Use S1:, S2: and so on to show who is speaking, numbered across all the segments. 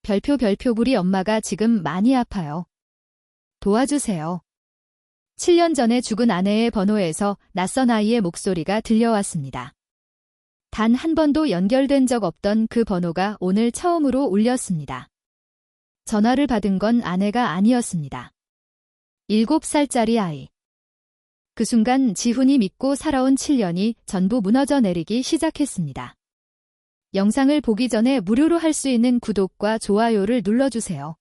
S1: 별표 우리 엄마가 지금 많이 아파요. 도와주세요. 7년 전에 죽은 아내의 번호에서 낯선 아이의 목소리가 들려왔습니다. 단 한 번도 연결된 적 없던 그 번호가 오늘 처음으로 울렸습니다. 전화를 받은 건 아내가 아니었습니다. 7살짜리 아이. 그 순간 지훈이 믿고 살아온 7년이 전부 무너져 내리기 시작했습니다. 영상을 보기 전에 무료로 할 수 있는 구독과 좋아요를 눌러주세요.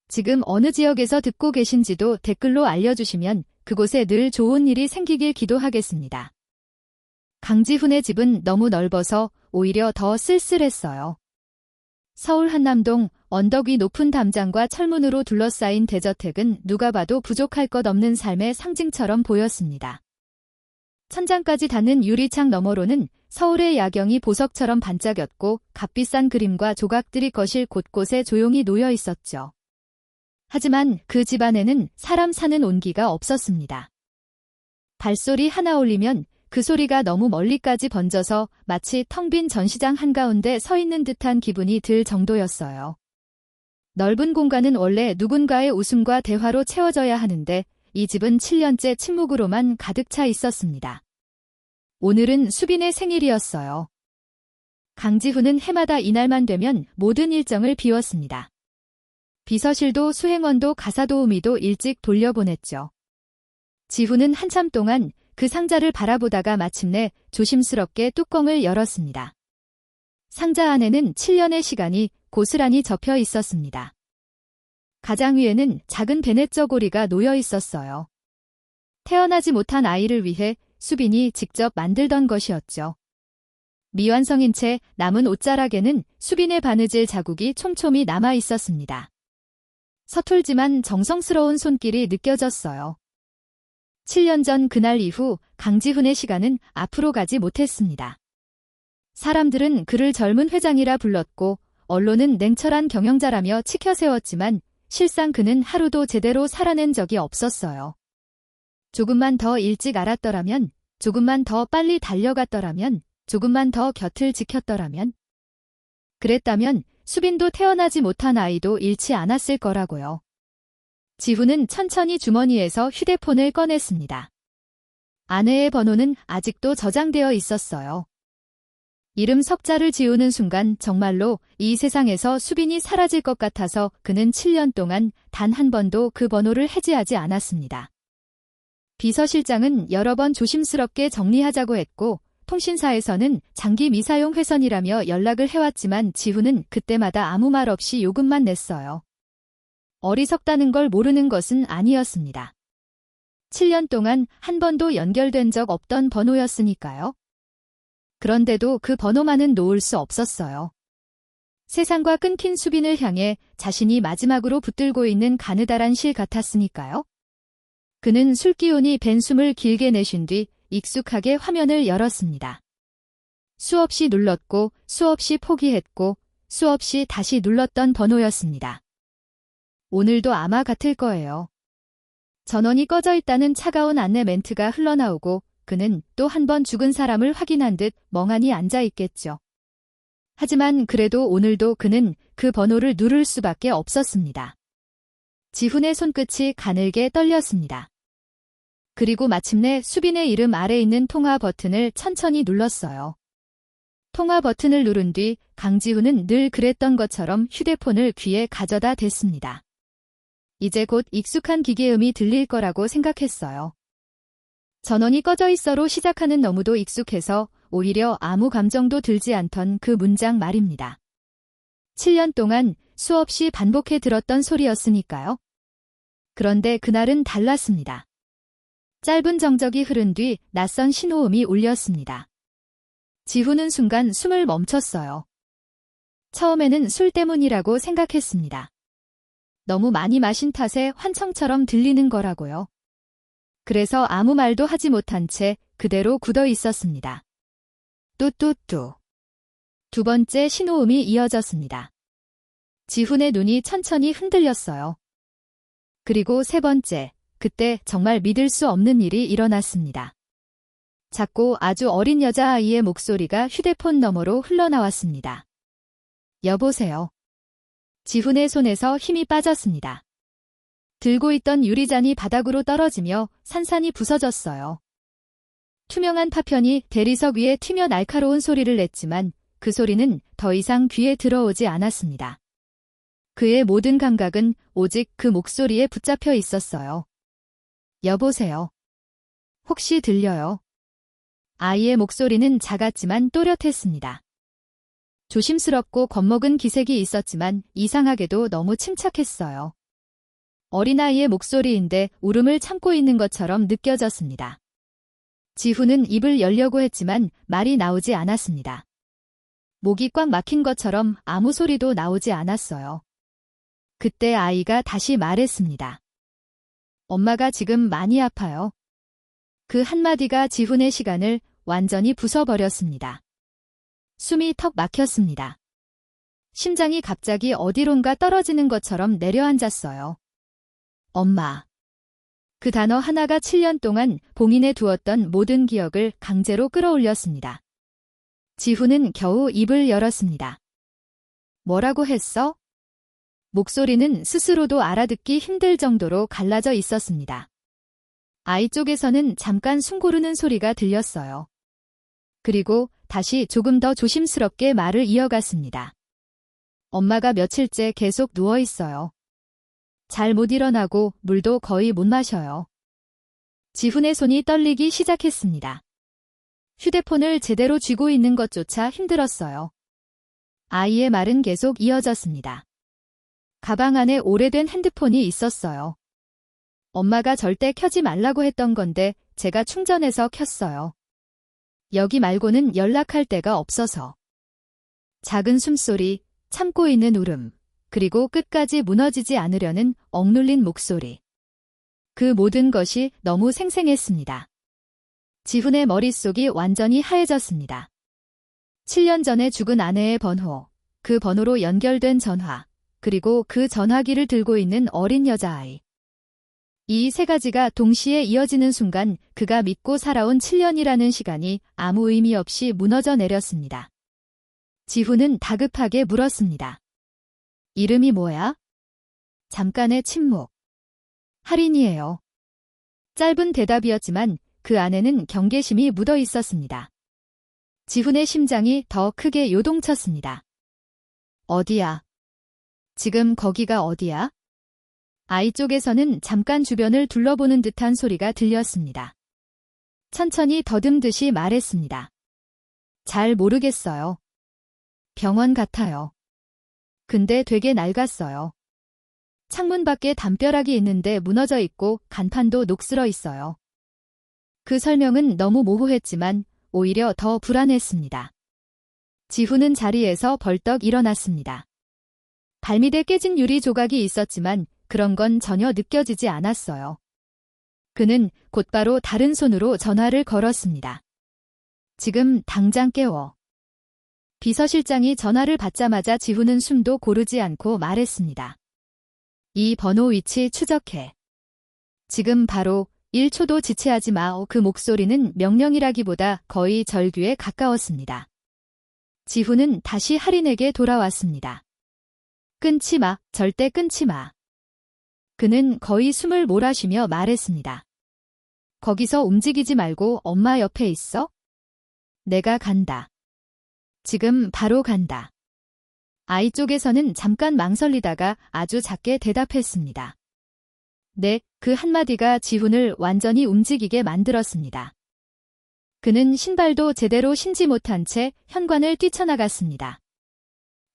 S1: 지금 어느 지역에서 듣고 계신지도 댓글로 알려주시면 그곳에 늘 좋은 일이 생기길 기도하겠습니다. 강지훈의 집은 너무 넓어서 오히려 더 쓸쓸했어요. 서울 한남동 언덕 위 높은 담장과 철문으로 둘러싸인 대저택은 누가 봐도 부족할 것 없는 삶의 상징처럼 보였습니다. 천장까지 닿는 유리창 너머로는 서울의 야경이 보석처럼 반짝였고 값비싼 그림과 조각들이 거실 곳곳에 조용히 놓여 있었죠. 하지만 그 집 안에는 사람 사는 온기가 없었습니다. 발소리 하나 울리면 그 소리가 너무 멀리까지 번져서 마치 텅 빈 전시장 한가운데 서 있는 듯한 기분이 들 정도였어요. 넓은 공간은 원래 누군가의 웃음과 대화로 채워져야 하는데 이 집은 7년째 침묵으로만 가득 차 있었습니다. 오늘은 수빈의 생일이었어요. 강지훈은 해마다 이날만 되면 모든 일정을 비웠습니다. 비서실도 수행원도 가사도우미도 일찍 돌려보냈죠. 지훈은 한참 동안 그 상자를 바라보다가 마침내 조심스럽게 뚜껑을 열었습니다. 상자 안에는 7년의 시간이 고스란히 접혀 있었습니다. 가장 위에는 작은 베넷 저고리가 놓여 있었어요. 태어나지 못한 아이를 위해 수빈이 직접 만들던 것이었죠. 미완성인 채 남은 옷자락에는 수빈의 바느질 자국이 촘촘히 남아 있었습니다. 서툴지만 정성스러운 손길이 느껴졌어요. 7년 전 그날 이후 강지훈의 시간은 앞으로 가지 못했습니다. 사람들은 그를 젊은 회장이라 불렀고 언론은 냉철한 경영자라며 치켜세웠지만 실상 그는 하루도 제대로 살아낸 적이 없었어요. 조금만 더 일찍 알았더라면, 조금만 더 빨리 달려갔더라면, 조금만 더 곁을 지켰더라면. 그랬다면 수빈도 태어나지 못한 아이도 잃지 않았을 거라고요. 지훈은 천천히 주머니에서 휴대폰을 꺼냈습니다. 아내의 번호는 아직도 저장되어 있었어요. 이름 석자를 지우는 순간 정말로 이 세상에서 수빈이 사라질 것 같아서 그는 7년 동안 단 한 번도 그 번호를 해지하지 않았습니다. 비서실장은 여러 번 조심스럽게 정리하자고 했고 통신사에서는 장기 미사용 회선이라며 연락을 해왔지만 지훈은 그때마다 아무 말 없이 요금만 냈어요. 어리석다는 걸 모르는 것은 아니었습니다. 7년 동안 한 번도 연결된 적 없던 번호였으니까요. 그런데도 그 번호만은 놓을 수 없었어요. 세상과 끊긴 수빈을 향해 자신이 마지막으로 붙들고 있는 가느다란 실 같았으니까요. 그는 술기운이 밴 숨을 길게 내쉰 뒤 익숙하게 화면을 열었습니다. 수없이 눌렀고 수없이 포기했고 수없이 다시 눌렀던 번호였습니다. 오늘도 아마 같을 거예요. 전원이 꺼져 있다는 차가운 안내 멘트가 흘러나오고 그는 또 한 번 죽은 사람을 확인한 듯 멍하니 앉아 있겠죠. 하지만 그래도 오늘도 그는 그 번호를 누를 수밖에 없었습니다. 지훈의 손끝이 가늘게 떨렸습니다. 그리고 마침내 수빈의 이름 아래 있는 통화 버튼을 천천히 눌렀어요. 통화 버튼을 누른 뒤 강지훈은 늘 그랬던 것처럼 휴대폰을 귀에 가져다 댔습니다. 이제 곧 익숙한 기계음이 들릴 거라고 생각했어요. 전원이 꺼져 있어로 시작하는 너무도 익숙해서 오히려 아무 감정도 들지 않던 그 문장 말입니다. 7년 동안 수없이 반복해 들었던 소리였으니까요. 그런데 그날은 달랐습니다. 짧은 정적이 흐른 뒤 낯선 신호음이 울렸습니다. 지훈은 순간 숨을 멈췄어요. 처음에는 술 때문이라고 생각했습니다. 너무 많이 마신 탓에 환청처럼 들리는 거라고요. 그래서 아무 말도 하지 못한 채 그대로 굳어 있었습니다. 뚜뚜뚜. 두 번째 신호음이 이어졌습니다. 지훈의 눈이 천천히 흔들렸어요. 그리고 세 번째, 그때 정말 믿을 수 없는 일이 일어났습니다. 작고 아주 어린 여자아이의 목소리가 휴대폰 너머로 흘러나왔습니다. 여보세요. 지훈의 손에서 힘이 빠졌습니다. 들고 있던 유리잔이 바닥으로 떨어지며 산산이 부서졌어요. 투명한 파편이 대리석 위에 튀며 날카로운 소리를 냈지만 그 소리는 더 이상 귀에 들어오지 않았습니다. 그의 모든 감각은 오직 그 목소리에 붙잡혀 있었어요. 여보세요. 혹시 들려요? 아이의 목소리는 작았지만 또렷했습니다. 조심스럽고 겁먹은 기색이 있었지만 이상하게도 너무 침착했어요. 어린아이의 목소리인데 울음을 참고 있는 것처럼 느껴졌습니다. 지훈은 입을 열려고 했지만 말이 나오지 않았습니다. 목이 꽉 막힌 것처럼 아무 소리도 나오지 않았어요. 그때 아이가 다시 말했습니다. 엄마가 지금 많이 아파요. 그 한마디가 지훈의 시간을 완전히 부숴버렸습니다. 숨이 턱 막혔습니다. 심장이 갑자기 어디론가 떨어지는 것처럼 내려앉았어요. 엄마. 그 단어 하나가 7년 동안 봉인해 두었던 모든 기억을 강제로 끌어올렸습니다. 지훈은 겨우 입을 열었습니다. 뭐라고 했어? 목소리는 스스로도 알아듣기 힘들 정도로 갈라져 있었습니다. 아이 쪽에서는 잠깐 숨 고르는 소리가 들렸어요. 그리고 다시 조금 더 조심스럽게 말을 이어갔습니다. 엄마가 며칠째 계속 누워 있어요. 잘 못 일어나고 물도 거의 못 마셔요. 지훈의 손이 떨리기 시작했습니다. 휴대폰을 제대로 쥐고 있는 것조차 힘들었어요. 아이의 말은 계속 이어졌습니다. 가방 안에 오래된 핸드폰이 있었어요. 엄마가 절대 켜지 말라고 했던 건데 제가 충전해서 켰어요. 여기 말고는 연락할 데가 없어서. 작은 숨소리, 참고 있는 울음, 그리고 끝까지 무너지지 않으려는 억눌린 목소리. 그 모든 것이 너무 생생했습니다. 지훈의 머릿속이 완전히 하얘졌습니다. 7년 전에 죽은 아내의 번호, 그 번호로 연결된 전화, 그리고 그 전화기를 들고 있는 어린 여자아이. 이 세 가지가 동시에 이어지는 순간 그가 믿고 살아온 7년이라는 시간이 아무 의미 없이 무너져 내렸습니다. 지훈은 다급하게 물었습니다. 이름이 뭐야? 잠깐의 침묵. 할인이에요. 짧은 대답이었지만 그 안에는 경계심이 묻어 있었습니다. 지훈의 심장이 더 크게 요동쳤습니다. 어디야? 지금 거기가 어디야? 아이 쪽에서는 잠깐 주변을 둘러보는 듯한 소리가 들렸습니다. 천천히 더듬듯이 말했습니다. 잘 모르겠어요. 병원 같아요. 근데 되게 낡았어요. 창문 밖에 담벼락이 있는데 무너져 있고 간판도 녹슬어 있어요. 그 설명은 너무 모호했지만 오히려 더 불안했습니다. 지훈은 자리에서 벌떡 일어났습니다. 발밑에 깨진 유리 조각이 있었지만 그런 건 전혀 느껴지지 않았어요. 그는 곧바로 다른 손으로 전화를 걸었습니다. 지금 당장 깨워. 비서실장이 전화를 받자마자 지훈은 숨도 고르지 않고 말했습니다. 이 번호 위치 추적해. 지금 바로 1초도 지체하지 마. 그 목소리는 명령이라기보다 거의 절규에 가까웠습니다. 지훈은 다시 할인에게 돌아왔습니다. 끊지 마, 절대 끊지 마. 그는 거의 숨을 몰아쉬며 말했습니다. 거기서 움직이지 말고 엄마 옆에 있어? 내가 간다. 지금 바로 간다. 아이 쪽에서는 잠깐 망설이다가 아주 작게 대답했습니다. 네, 그 한마디가 지훈을 완전히 움직이게 만들었습니다. 그는 신발도 제대로 신지 못한 채 현관을 뛰쳐나갔습니다.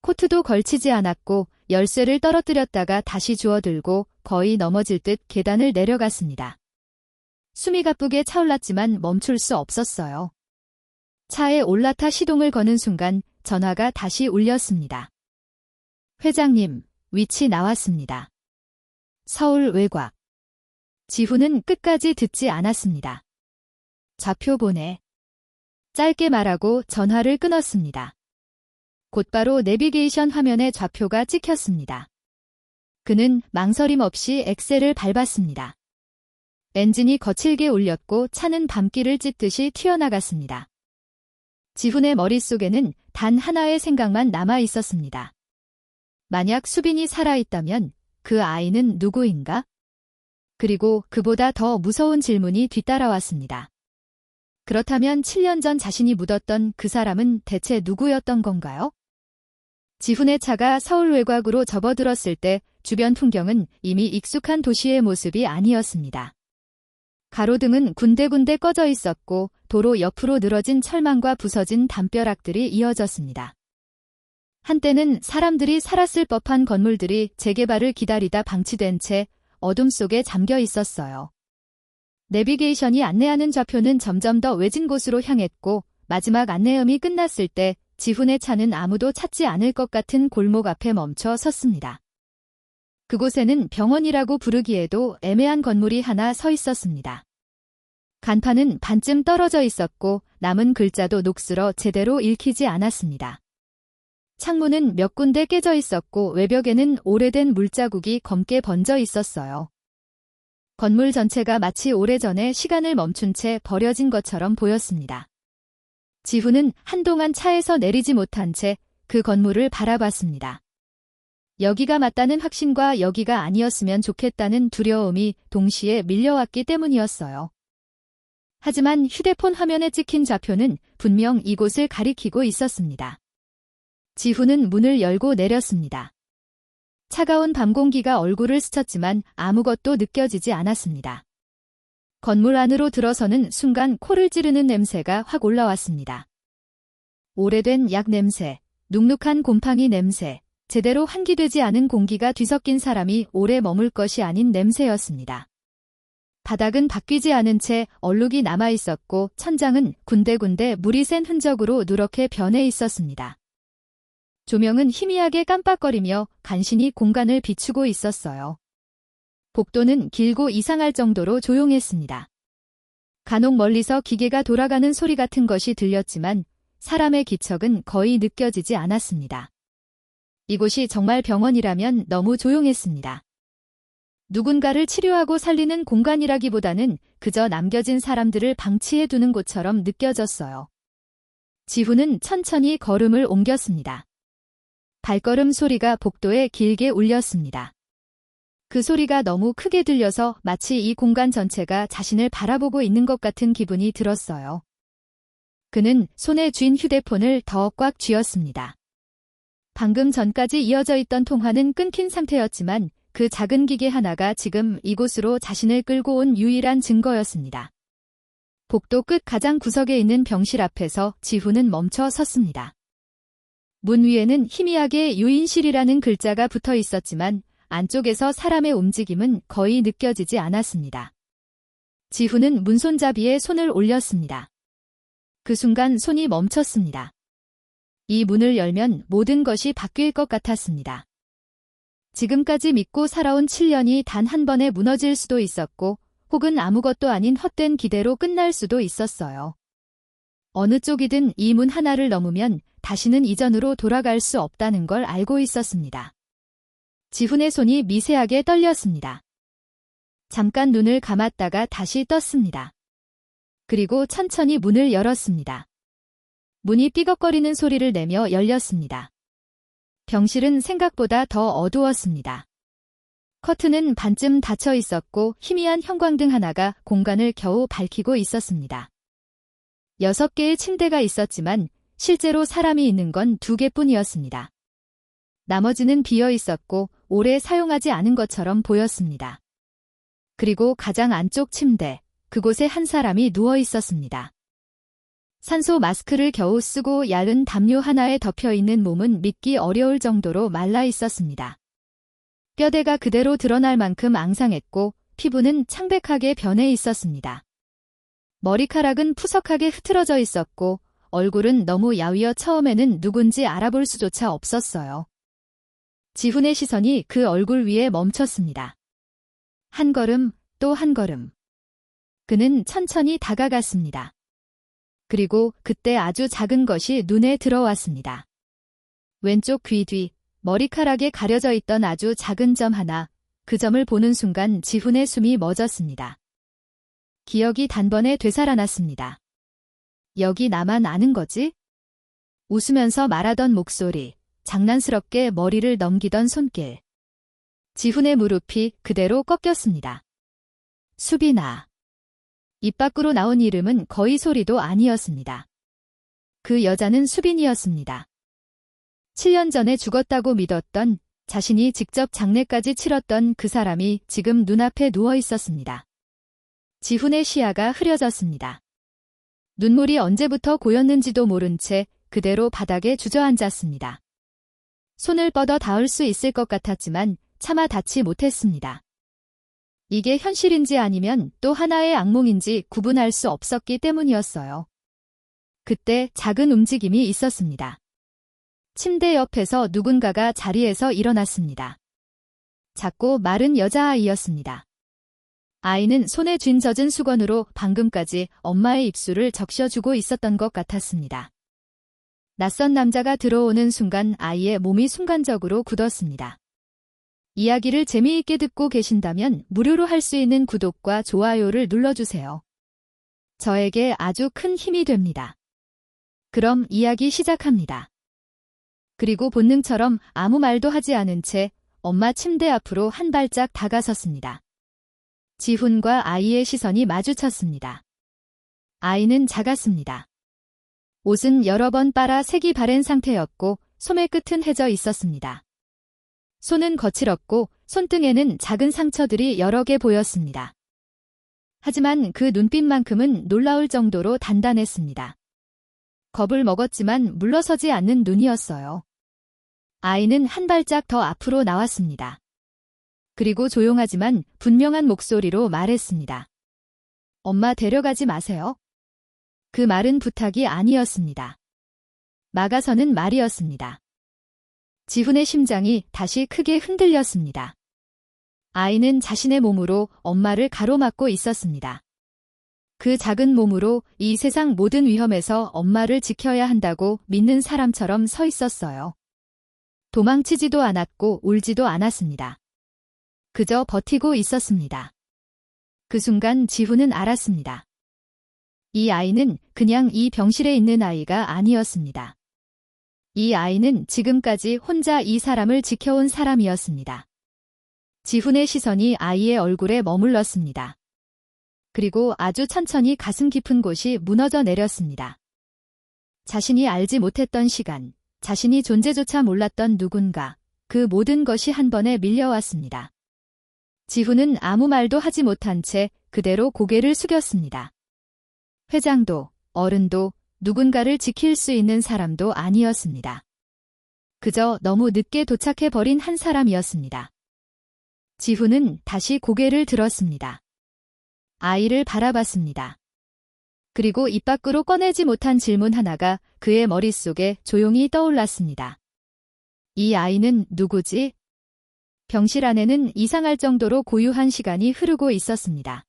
S1: 코트도 걸치지 않았고 열쇠를 떨어뜨렸다가 다시 주워들고 거의 넘어질 듯 계단을 내려갔습니다. 숨이 가쁘게 차올랐지만 멈출 수 없었어요. 차에 올라타 시동을 거는 순간 전화가 다시 울렸습니다. 회장님, 위치 나왔습니다. 서울 외곽. 지훈은 끝까지 듣지 않았습니다. 좌표 보내. 짧게 말하고 전화를 끊었습니다. 곧바로 내비게이션 화면에 좌표가 찍혔습니다. 그는 망설임 없이 엑셀을 밟았습니다. 엔진이 거칠게 울렸고 차는 밤길을 찢듯이 튀어나갔습니다. 지훈의 머릿속에는 단 하나의 생각만 남아 있었습니다. 만약 수빈이 살아있다면 그 아이는 누구인가? 그리고 그보다 더 무서운 질문이 뒤따라왔습니다. 그렇다면 7년 전 자신이 묻었던 그 사람은 대체 누구였던 건가요? 지훈의 차가 서울 외곽으로 접어들었을 때 주변 풍경은 이미 익숙한 도시의 모습이 아니었습니다. 가로등은 군데군데 꺼져 있었고 도로 옆으로 늘어진 철망과 부서진 담벼락들이 이어졌습니다. 한때는 사람들이 살았을 법한 건물들이 재개발을 기다리다 방치된 채 어둠 속에 잠겨 있었어요. 내비게이션이 안내하는 좌표는 점점 더 외진 곳으로 향했고 마지막 안내음이 끝났을 때 지훈의 차는 아무도 찾지 않을 것 같은 골목 앞에 멈춰 섰습니다. 그곳에는 병원이라고 부르기에도 애매한 건물이 하나 서 있었습니다. 간판은 반쯤 떨어져 있었고 남은 글자도 녹슬어 제대로 읽히지 않았습니다. 창문은 몇 군데 깨져 있었고 외벽에는 오래된 물자국이 검게 번져 있었어요. 건물 전체가 마치 오래전에 시간을 멈춘 채 버려진 것처럼 보였습니다. 지훈은 한동안 차에서 내리지 못한 채 그 건물을 바라봤습니다. 여기가 맞다는 확신과 여기가 아니었으면 좋겠다는 두려움이 동시에 밀려왔기 때문이었어요. 하지만 휴대폰 화면에 찍힌 좌표는 분명 이곳을 가리키고 있었습니다. 지훈은 문을 열고 내렸습니다. 차가운 밤 공기가 얼굴을 스쳤지만 아무것도 느껴지지 않았습니다. 건물 안으로 들어서는 순간 코를 찌르는 냄새가 확 올라왔습니다. 오래된 약 냄새, 눅눅한 곰팡이 냄새, 제대로 환기되지 않은 공기가 뒤섞인 사람이 오래 머물 것이 아닌 냄새였습니다. 바닥은 바뀌지 않은 채 얼룩이 남아있었고 천장은 군데군데 물이 샌 흔적으로 누렇게 변해 있었습니다. 조명은 희미하게 깜빡거리며 간신히 공간을 비추고 있었어요. 복도는 길고 이상할 정도로 조용했습니다. 간혹 멀리서 기계가 돌아가는 소리 같은 것이 들렸지만 사람의 기척은 거의 느껴지지 않았습니다. 이곳이 정말 병원이라면 너무 조용했습니다. 누군가를 치료하고 살리는 공간이라기보다는 그저 남겨진 사람들을 방치해두는 곳처럼 느껴졌어요. 지훈은 천천히 걸음을 옮겼습니다. 발걸음 소리가 복도에 길게 울렸습니다. 그 소리가 너무 크게 들려서 마치 이 공간 전체가 자신을 바라보고 있는 것 같은 기분이 들었어요. 그는 손에 쥔 휴대폰을 더 꽉 쥐었습니다. 방금 전까지 이어져 있던 통화는 끊긴 상태였지만 그 작은 기계 하나가 지금 이곳으로 자신을 끌고 온 유일한 증거였습니다. 복도 끝 가장 구석에 있는 병실 앞에서 지훈은 멈춰 섰습니다. 문 위에는 희미하게 유인실이라는 글자가 붙어 있었지만 안쪽에서 사람의 움직임은 거의 느껴지지 않았습니다. 지훈은 문손잡이에 손을 올렸습니다. 그 순간 손이 멈췄습니다. 이 문을 열면 모든 것이 바뀔 것 같았습니다. 지금까지 믿고 살아온 7년이 단 한 번에 무너질 수도 있었고 혹은 아무것도 아닌 헛된 기대로 끝날 수도 있었어요. 어느 쪽이든 이 문 하나를 넘으면 다시는 이전으로 돌아갈 수 없다는 걸 알고 있었습니다. 지훈의 손이 미세하게 떨렸습니다. 잠깐 눈을 감았다가 다시 떴습니다. 그리고 천천히 문을 열었습니다. 문이 삐걱거리는 소리를 내며 열렸습니다. 병실은 생각보다 더 어두웠습니다. 커튼은 반쯤 닫혀 있었고 희미한 형광등 하나가 공간을 겨우 밝히고 있었습니다. 6개의 침대가 있었지만 실제로 사람이 있는 건 2개뿐이었습니다. 나머지는 비어 있었고 오래 사용하지 않은 것처럼 보였습니다. 그리고 가장 안쪽 침대, 그곳에 한 사람이 누워 있었습니다. 산소 마스크를 겨우 쓰고 얇은 담요 하나에 덮여있는 몸은 믿기 어려울 정도로 말라 있었습니다. 뼈대가 그대로 드러날 만큼 앙상했고 피부는 창백하게 변해 있었습니다. 머리카락은 푸석하게 흐트러져 있었고 얼굴은 너무 야위어 처음에는 누군지 알아볼 수조차 없었어요. 지훈의 시선이 그 얼굴 위에 멈췄습니다. 한 걸음, 또 한 걸음. 그는 천천히 다가갔습니다. 그리고 그때 아주 작은 것이 눈에 들어왔습니다. 왼쪽 귀 뒤, 머리카락에 가려져 있던 아주 작은 점 하나, 그 점을 보는 순간 지훈의 숨이 멎었습니다. 기억이 단번에 되살아났습니다. 여기 나만 아는 거지? 웃으면서 말하던 목소리, 장난스럽게 머리를 넘기던 손길. 지훈의 무릎이 그대로 꺾였습니다. 수빈아. 입 밖으로 나온 이름은 거의 소리도 아니었습니다. 그 여자는 수빈이었습니다. 7년 전에 죽었다고 믿었던, 자신이 직접 장례까지 치렀던 그 사람이 지금 눈앞에 누워 있었습니다. 지훈의 시야가 흐려졌습니다. 눈물이 언제부터 고였는지도 모른 채 그대로 바닥에 주저앉았습니다. 손을 뻗어 닿을 수 있을 것 같았지만 차마 닿지 못했습니다. 이게 현실인지 아니면 또 하나의 악몽인지 구분할 수 없었기 때문이었어요. 그때 작은 움직임이 있었습니다. 침대 옆에서 누군가가 자리에서 일어났습니다. 작고 마른 여자아이였습니다. 아이는 손에 쥔 젖은 수건으로 방금까지 엄마의 입술을 적셔주고 있었던 것 같았습니다. 낯선 남자가 들어오는 순간 아이의 몸이 순간적으로 굳었습니다. 이야기를 재미있게 듣고 계신다면 무료로 할 수 있는 구독과 좋아요를 눌러주세요. 저에게 아주 큰 힘이 됩니다. 그럼 이야기 시작합니다. 그리고 본능처럼 아무 말도 하지 않은 채 엄마 침대 앞으로 한 발짝 다가섰습니다. 지훈과 아이의 시선이 마주쳤습니다. 아이는 작았습니다. 옷은 여러 번 빨아 색이 바랜 상태였고 소매 끝은 해져 있었습니다. 손은 거칠었고 손등에는 작은 상처들이 여러 개 보였습니다. 하지만 그 눈빛만큼은 놀라울 정도로 단단했습니다. 겁을 먹었지만 물러서지 않는 눈이었어요. 아이는 한 발짝 더 앞으로 나왔습니다. 그리고 조용하지만 분명한 목소리로 말했습니다. 엄마 데려가지 마세요. 그 말은 부탁이 아니었습니다. 막아서는 말이었습니다. 지훈의 심장이 다시 크게 흔들렸습니다. 아이는 자신의 몸으로 엄마를 가로막고 있었습니다. 그 작은 몸으로 이 세상 모든 위험에서 엄마를 지켜야 한다고 믿는 사람처럼 서 있었어요. 도망치지도 않았고 울지도 않았습니다. 그저 버티고 있었습니다. 그 순간 지훈은 알았습니다. 이 아이는 그냥 이 병실에 있는 아이가 아니었습니다. 이 아이는 지금까지 혼자 이 사람을 지켜온 사람이었습니다. 지훈의 시선이 아이의 얼굴에 머물렀습니다. 그리고 아주 천천히 가슴 깊은 곳이 무너져 내렸습니다. 자신이 알지 못했던 시간, 자신이 존재조차 몰랐던 누군가, 그 모든 것이 한 번에 밀려왔습니다. 지훈은 아무 말도 하지 못한 채 그대로 고개를 숙였습니다. 회장도, 어른도, 누군가를 지킬 수 있는 사람도 아니었습니다. 그저 너무 늦게 도착해버린 한 사람이었습니다. 지훈은 다시 고개를 들었습니다. 아이를 바라봤습니다. 그리고 입 밖으로 꺼내지 못한 질문 하나가 그의 머릿속에 조용히 떠올랐습니다. 이 아이는 누구지? 병실 안에는 이상할 정도로 고요한 시간이 흐르고 있었습니다.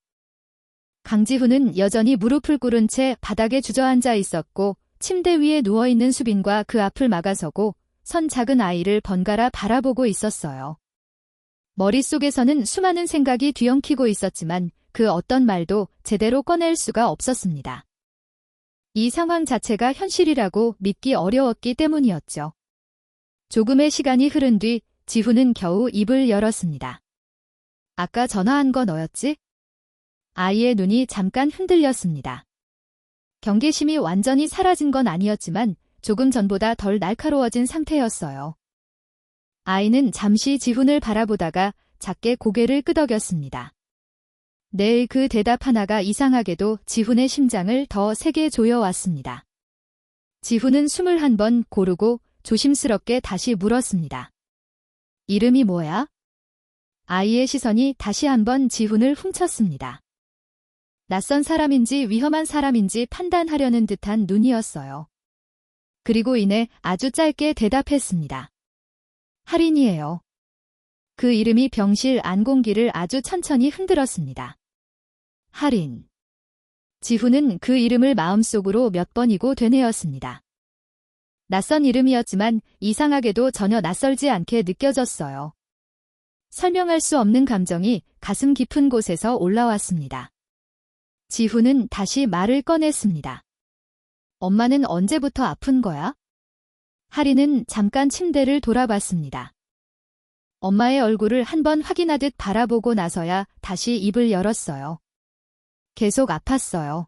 S1: 강지훈은 여전히 무릎을 꿇은 채 바닥에 주저앉아 있었고 침대 위에 누워있는 수빈과 그 앞을 막아서고 선 작은 아이를 번갈아 바라보고 있었어요. 머릿속에서는 수많은 생각이 뒤엉키고 있었지만 그 어떤 말도 제대로 꺼낼 수가 없었습니다. 이 상황 자체가 현실이라고 믿기 어려웠기 때문이었죠. 조금의 시간이 흐른 뒤 지훈은 겨우 입을 열었습니다. 아까 전화한 거 너였지? 아이의 눈이 잠깐 흔들렸습니다. 경계심이 완전히 사라진 건 아니었지만 조금 전보다 덜 날카로워진 상태였어요. 아이는 잠시 지훈을 바라보다가 작게 고개를 끄덕였습니다. 내의 그 대답 하나가 이상하게도 지훈의 심장을 더 세게 조여왔습니다. 지훈은 숨을 한 번 고르고 조심스럽게 다시 물었습니다. 이름이 뭐야? 아이의 시선이 다시 한번 지훈을 훔쳤습니다. 낯선 사람인지 위험한 사람인지 판단하려는 듯한 눈이었어요. 그리고 이내 아주 짧게 대답했습니다. 할인이에요. 그 이름이 병실 안 공기를 아주 천천히 흔들었습니다. 할인. 지훈은 그 이름을 마음속으로 몇 번이고 되뇌었습니다. 낯선 이름이었지만 이상하게도 전혀 낯설지 않게 느껴졌어요. 설명할 수 없는 감정이 가슴 깊은 곳에서 올라왔습니다. 지훈은 다시 말을 꺼냈습니다. 엄마는 언제부터 아픈 거야? 하리는 잠깐 침대를 돌아봤습니다. 엄마의 얼굴을 한번 확인하듯 바라보고 나서야 다시 입을 열었어요. 계속 아팠어요.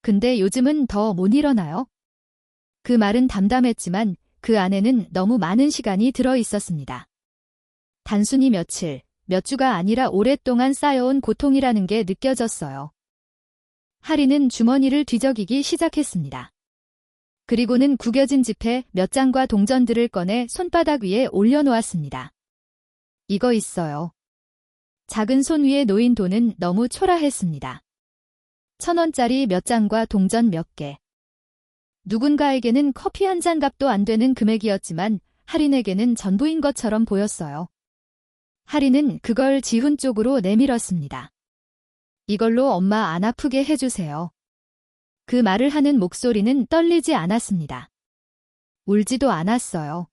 S1: 근데 요즘은 더 못 일어나요? 그 말은 담담했지만 그 안에는 너무 많은 시간이 들어 있었습니다. 단순히 며칠, 몇 주가 아니라 오랫동안 쌓여온 고통이라는 게 느껴졌어요. 하리는 주머니를 뒤적이기 시작했습니다. 그리고는 구겨진 지폐 몇 장과 동전들을 꺼내 손바닥 위에 올려놓았습니다. 이거 있어요. 작은 손 위에 놓인 돈은 너무 초라했습니다. 1,000원짜리 몇 장과 동전 몇 개. 누군가에게는 커피 한 잔 값도 안 되는 금액이었지만 하린에게는 전부인 것처럼 보였어요. 하린은 그걸 지훈 쪽으로 내밀었습니다. 이걸로 엄마 안 아프게 해주세요. 그 말을 하는 목소리는 떨리지 않았습니다. 울지도 않았어요.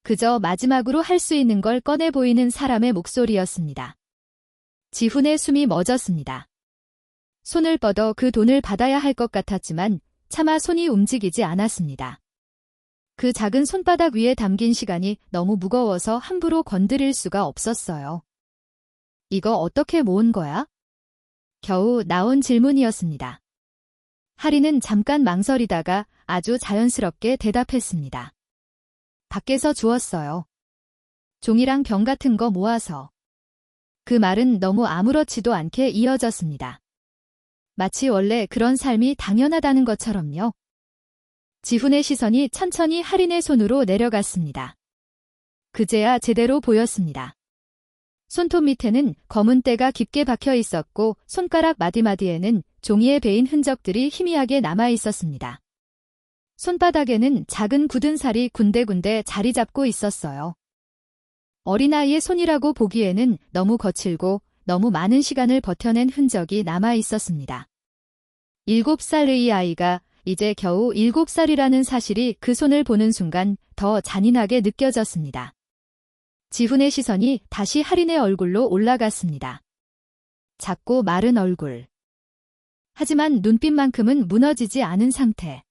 S1: 그저 마지막으로 할 수 있는 걸 꺼내 보이는 사람의 목소리였습니다. 지훈의 숨이 멎었습니다. 손을 뻗어 그 돈을 받아야 할 것 같았지만 차마 손이 움직이지 않았습니다. 그 작은 손바닥 위에 담긴 시간이 너무 무거워서 함부로 건드릴 수가 없었어요. 이거 어떻게 모은 거야? 겨우 나온 질문이었습니다. 하리는 잠깐 망설이다가 아주 자연스럽게 대답했습니다. 밖에서 주웠어요. 종이랑 병 같은 거 모아서. 그 말은 너무 아무렇지도 않게 이어졌습니다. 마치 원래 그런 삶이 당연하다는 것처럼요. 지훈의 시선이 천천히 하린의 손으로 내려갔습니다. 그제야 제대로 보였습니다. 손톱 밑에는 검은 때가 깊게 박혀 있었고 손가락 마디마디에는 종이에 베인 흔적들이 희미하게 남아 있었습니다. 손바닥에는 작은 굳은 살이 군데군데 자리 잡고 있었어요. 어린아이의 손이라고 보기에는 너무 거칠고 너무 많은 시간을 버텨낸 흔적이 남아 있었습니다. 7살의 아이가 이제 겨우 7살이라는 사실이 그 손을 보는 순간 더 잔인하게 느껴졌습니다. 지훈의 시선이 다시 하린의 얼굴로 올라갔습니다. 작고 마른 얼굴. 하지만 눈빛만큼은 무너지지 않은 상태.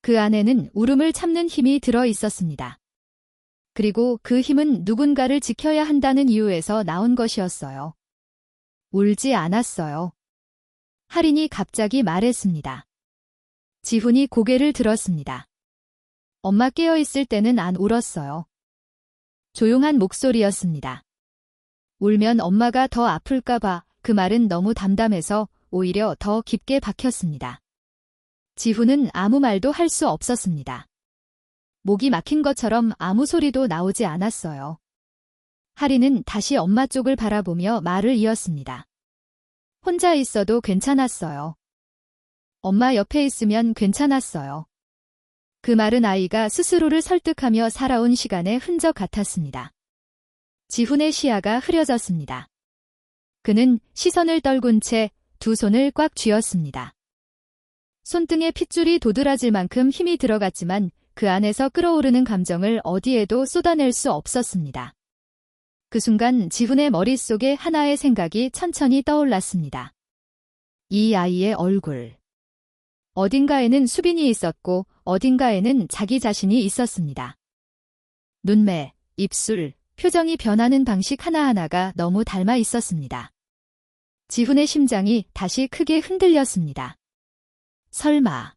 S1: 그 안에는 울음을 참는 힘이 들어 있었습니다. 그리고 그 힘은 누군가를 지켜야 한다는 이유에서 나온 것이었어요. 울지 않았어요. 하린이 갑자기 말했습니다. 지훈이 고개를 들었습니다. 엄마 깨어있을 때는 안 울었어요. 조용한 목소리였습니다. 울면 엄마가 더 아플까봐. 그 말은 너무 담담해서 오히려 더 깊게 박혔습니다. 지훈은 아무 말도 할 수 없었습니다. 목이 막힌 것처럼 아무 소리도 나오지 않았어요. 하린은 다시 엄마 쪽을 바라보며 말을 이었습니다. 혼자 있어도 괜찮았어요. 엄마 옆에 있으면 괜찮았어요. 그 말은 아이가 스스로를 설득하며 살아온 시간의 흔적 같았습니다. 지훈의 시야가 흐려졌습니다. 그는 시선을 떨군 채 두 손을 꽉 쥐었습니다. 손등에 핏줄이 도드라질 만큼 힘이 들어갔지만 그 안에서 끓어오르는 감정을 어디에도 쏟아낼 수 없었습니다. 그 순간 지훈의 머릿속에 하나의 생각이 천천히 떠올랐습니다. 이 아이의 얼굴. 어딘가에는 수빈이 있었고 어딘가에는 자기 자신이 있었습니다. 눈매, 입술, 표정이 변하는 방식 하나하나가 너무 닮아 있었습니다. 지훈의 심장이 다시 크게 흔들렸습니다. 설마.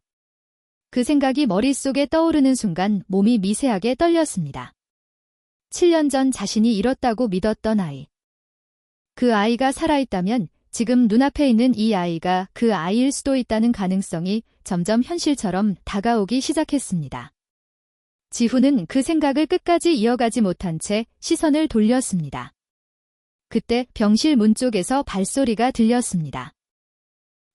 S1: 그 생각이 머릿속에 떠오르는 순간 몸이 미세하게 떨렸습니다. 7년 전 자신이 잃었다고 믿었던 아이. 그 아이가 살아있다면 지금 눈앞에 있는 이 아이가 그 아이일 수도 있다는 가능성이 점점 현실처럼 다가오기 시작했습니다. 지훈은 그 생각을 끝까지 이어가지 못한 채 시선을 돌렸습니다. 그때 병실 문 쪽에서 발소리가 들렸습니다.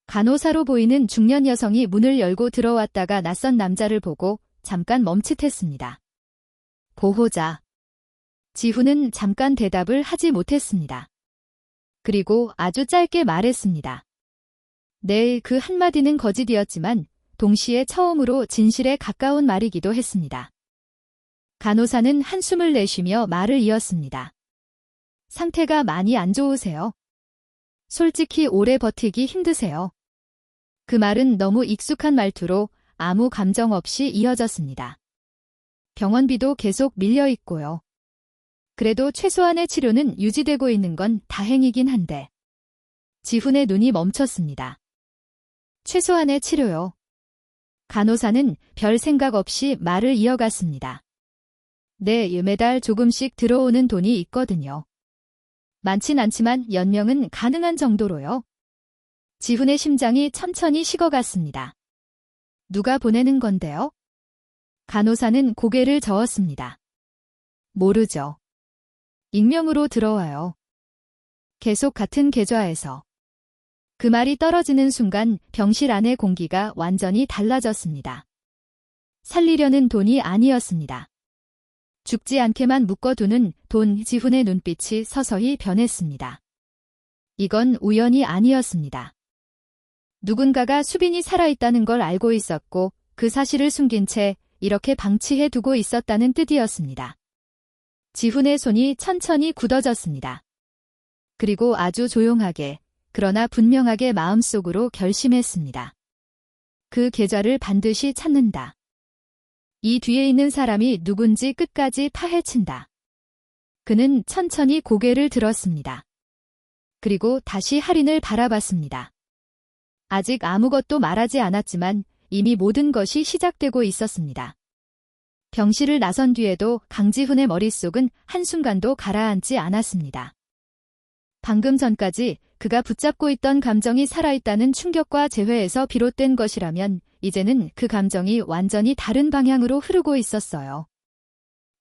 S1: 간호사로 보이는 중년 여성이 문을 열고 들어왔다가 낯선 남자를 보고 잠깐 멈칫했습니다. 보호자. 지훈은 잠깐 대답을 하지 못했습니다. 그리고 아주 짧게 말했습니다. 네, 그 한마디는 거짓이었지만 동시에 처음으로 진실에 가까운 말이기도 했습니다. 간호사는 한숨을 내쉬며 말을 이었습니다. 상태가 많이 안 좋으세요? 솔직히 오래 버티기 힘드세요. 그 말은 너무 익숙한 말투로 아무 감정 없이 이어졌습니다. 병원비도 계속 밀려 있고요. 그래도 최소한의 치료는 유지되고 있는 건 다행이긴 한데. 지훈의 눈이 멈췄습니다. 최소한의 치료요. 간호사는 별 생각 없이 말을 이어갔습니다. 네, 매달 조금씩 들어오는 돈이 있거든요. 많진 않지만 연명은 가능한 정도로요. 지훈의 심장이 천천히 식어갔습니다. 누가 보내는 건데요? 간호사는 고개를 저었습니다. 모르죠. 익명으로 들어와요. 계속 같은 계좌에서. 그 말이 떨어지는 순간 병실 안의 공기가 완전히 달라졌습니다. 살리려는 돈이 아니었습니다. 죽지 않게만 묶어두는 돈. 지훈의 눈빛이 서서히 변했습니다. 이건 우연이 아니었습니다. 누군가가 수빈이 살아있다는 걸 알고 있었고 그 사실을 숨긴 채 이렇게 방치해 두고 있었다는 뜻이었습니다. 지훈의 손이 천천히 굳어졌습니다. 그리고 아주 조용하게, 그러나 분명하게 마음속으로 결심했습니다. 그 계좌를 반드시 찾는다. 이 뒤에 있는 사람이 누군지 끝까지 파헤친다. 그는 천천히 고개를 들었습니다. 그리고 다시 할인을 바라봤습니다. 아직 아무것도 말하지 않았지만 이미 모든 것이 시작되고 있었습니다. 병실을 나선 뒤에도 강지훈의 머릿속은 한순간도 가라앉지 않았습니다. 방금 전까지 그가 붙잡고 있던 감정이 살아있다는 충격과 재회에서 비롯된 것이라면 이제는 그 감정이 완전히 다른 방향으로 흐르고 있었어요.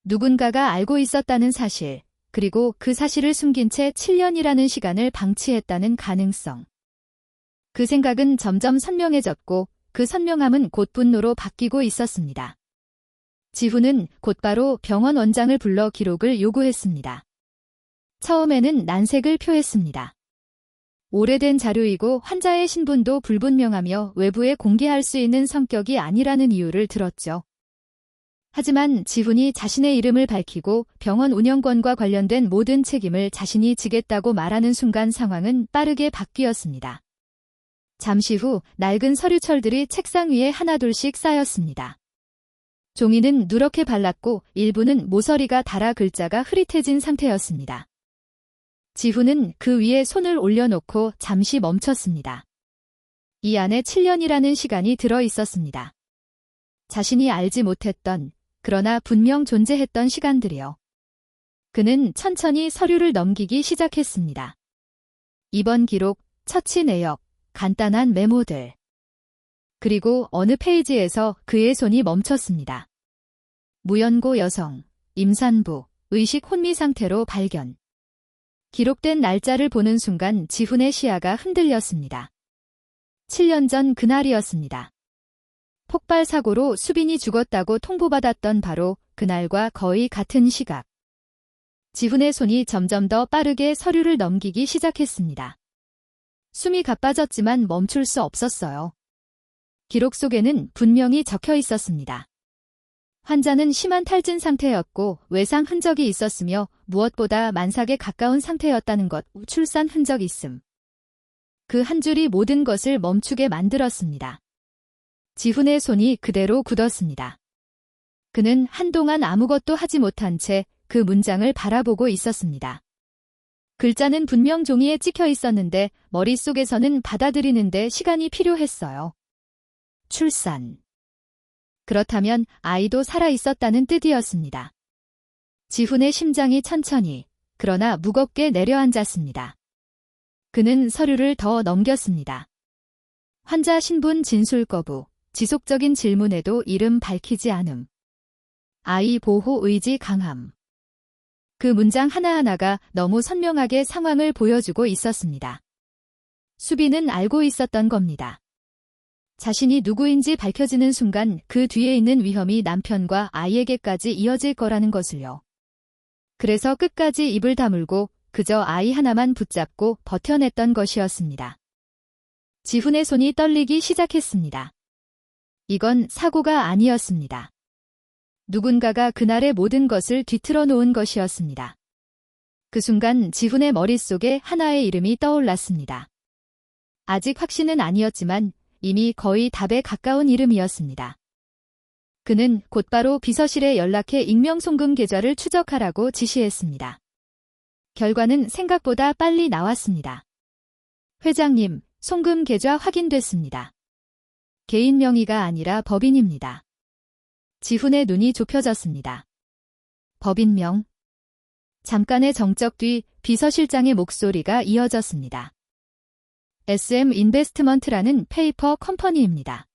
S1: 누군가가 알고 있었다는 사실, 그리고 그 사실을 숨긴 채 7년이라는 시간을 방치했다는 가능성. 그 생각은 점점 선명해졌고 그 선명함은 곧 분노로 바뀌고 있었습니다. 지훈은 곧바로 병원 원장을 불러 기록을 요구했습니다. 처음에는 난색을 표했습니다. 오래된 자료이고 환자의 신분도 불분명하며 외부에 공개할 수 있는 성격이 아니라는 이유를 들었죠. 하지만 지훈이 자신의 이름을 밝히고 병원 운영권과 관련된 모든 책임을 자신이 지겠다고 말하는 순간 상황은 빠르게 바뀌었습니다. 잠시 후 낡은 서류철들이 책상 위에 하나둘씩 쌓였습니다. 종이는 누렇게 발랐고 일부는 모서리가 닳아 글자가 흐릿해진 상태였습니다. 지훈은 그 위에 손을 올려놓고 잠시 멈췄습니다. 이 안에 7년이라는 시간이 들어 있었습니다. 자신이 알지 못했던, 그러나 분명 존재했던 시간들이요. 그는 천천히 서류를 넘기기 시작했습니다. 이번 기록, 처치 내역, 간단한 메모들. 그리고 어느 페이지에서 그의 손이 멈췄습니다. 무연고 여성, 임산부, 의식 혼미 상태로 발견. 기록된 날짜를 보는 순간 지훈의 시야가 흔들렸습니다. 7년 전 그날이었습니다. 폭발 사고로 수빈이 죽었다고 통보받았던 바로 그날과 거의 같은 시각. 지훈의 손이 점점 더 빠르게 서류를 넘기기 시작했습니다. 숨이 가빠졌지만 멈출 수 없었어요. 기록 속에는 분명히 적혀 있었습니다. 환자는 심한 탈진 상태였고 외상 흔적이 있었으며 무엇보다 만삭에 가까운 상태였다는 것, 출산 흔적 있음. 그 한 줄이 모든 것을 멈추게 만들었습니다. 지훈의 손이 그대로 굳었습니다. 그는 한동안 아무것도 하지 못한 채 그 문장을 바라보고 있었습니다. 글자는 분명 종이에 찍혀 있었는데 머릿속에서는 받아들이는데 시간이 필요했어요. 출산. 그렇다면 아이도 살아있었다는 뜻이었습니다. 지훈의 심장이 천천히, 그러나 무겁게 내려앉았습니다. 그는 서류를 더 넘겼습니다. 환자 신분 진술 거부, 지속적인 질문에도 이름 밝히지 않음. 아이 보호 의지 강함. 그 문장 하나하나가 너무 선명하게 상황을 보여주고 있었습니다. 수빈은 알고 있었던 겁니다. 자신이 누구인지 밝혀지는 순간 그 뒤에 있는 위험이 남편과 아이에게까지 이어질 거라는 것을요. 그래서 끝까지 입을 다물고 그저 아이 하나만 붙잡고 버텨냈던 것이었습니다. 지훈의 손이 떨리기 시작했습니다. 이건 사고가 아니었습니다. 누군가가 그날의 모든 것을 뒤틀어 놓은 것이었습니다. 그 순간 지훈의 머릿속에 하나의 이름이 떠올랐습니다. 아직 확신은 아니었지만 이미 거의 답에 가까운 이름이었습니다. 그는 곧바로 비서실에 연락해 익명 송금 계좌를 추적하라고 지시했습니다. 결과는 생각보다 빨리 나왔습니다. 회장님, 송금 계좌 확인됐습니다. 개인 명의가 아니라 법인입니다. 지훈의 눈이 좁혀졌습니다. 법인명. 잠깐의 정적 뒤 비서실장의 목소리가 이어졌습니다. SM 인베스트먼트라는 페이퍼 컴퍼니입니다.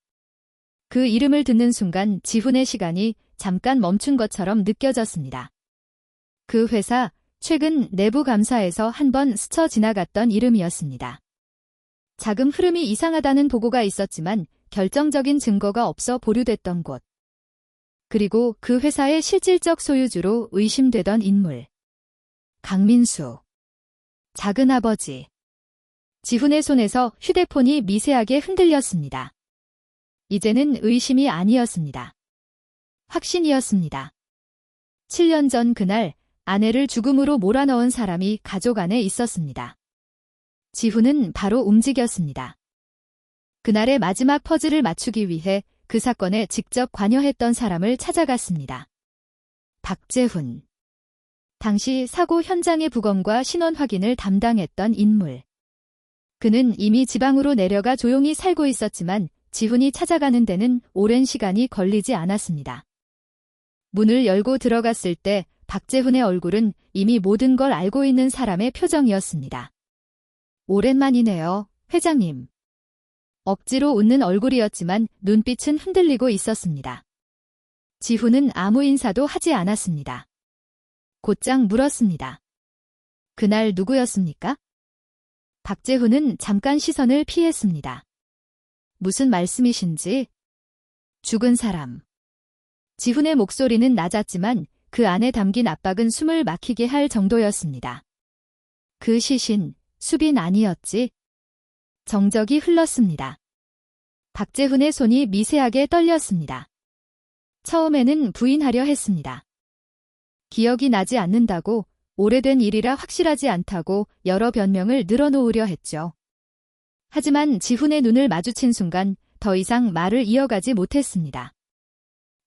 S1: 그 이름을 듣는 순간 지훈의 시간이 잠깐 멈춘 것처럼 느껴졌습니다. 그 회사, 최근 내부 감사에서 한번 스쳐 지나갔던 이름이었습니다. 자금 흐름이 이상하다는 보고가 있었지만 결정적인 증거가 없어 보류됐던 곳. 그리고 그 회사의 실질적 소유주로 의심되던 인물. 강민수. 작은아버지. 지훈의 손에서 휴대폰이 미세하게 흔들렸습니다. 이제는 의심이 아니었습니다. 확신이었습니다. 7년 전 그날 아내를 죽음으로 몰아넣은 사람이 가족 안에 있었습니다. 지훈은 바로 움직였습니다. 그날의 마지막 퍼즐을 맞추기 위해 그 사건에 직접 관여했던 사람을 찾아갔습니다. 박재훈. 당시 사고 현장의 부검과 신원 확인을 담당했던 인물. 그는 이미 지방으로 내려가 조용히 살고 있었지만 지훈이 찾아가는 데는 오랜 시간이 걸리지 않았습니다. 문을 열고 들어갔을 때 박재훈의 얼굴은 이미 모든 걸 알고 있는 사람의 표정이었습니다. 오랜만이네요, 회장님. 억지로 웃는 얼굴이었지만 눈빛은 흔들리고 있었습니다. 지훈은 아무 인사도 하지 않았습니다. 곧장 물었습니다. 그날 누구였습니까? 박재훈은 잠깐 시선을 피했습니다. 무슨 말씀이신지? 죽은 사람. 지훈의 목소리는 낮았지만 그 안에 담긴 압박은 숨을 막히게 할 정도였습니다. 그 시신, 수빈 아니었지? 정적이 흘렀습니다. 박재훈의 손이 미세하게 떨렸습니다. 처음에는 부인하려 했습니다. 기억이 나지 않는다고, 오래된 일이라 확실하지 않다고 여러 변명을 늘어놓으려 했죠. 하지만 지훈의 눈을 마주친 순간 더 이상 말을 이어가지 못했습니다.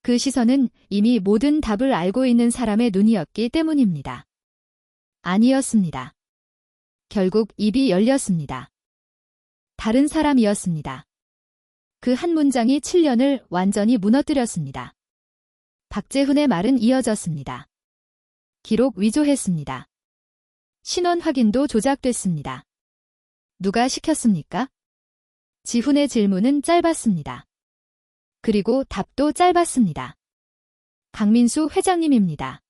S1: 그 시선은 이미 모든 답을 알고 있는 사람의 눈이었기 때문입니다. 아니었습니다. 결국 입이 열렸습니다. 다른 사람이었습니다. 그 한 문장이 7년을 완전히 무너뜨렸습니다. 박재훈의 말은 이어졌습니다. 기록 위조했습니다. 신원 확인도 조작됐습니다. 누가 시켰습니까? 지훈의 질문은 짧았습니다. 그리고 답도 짧았습니다. 강민수 회장님입니다.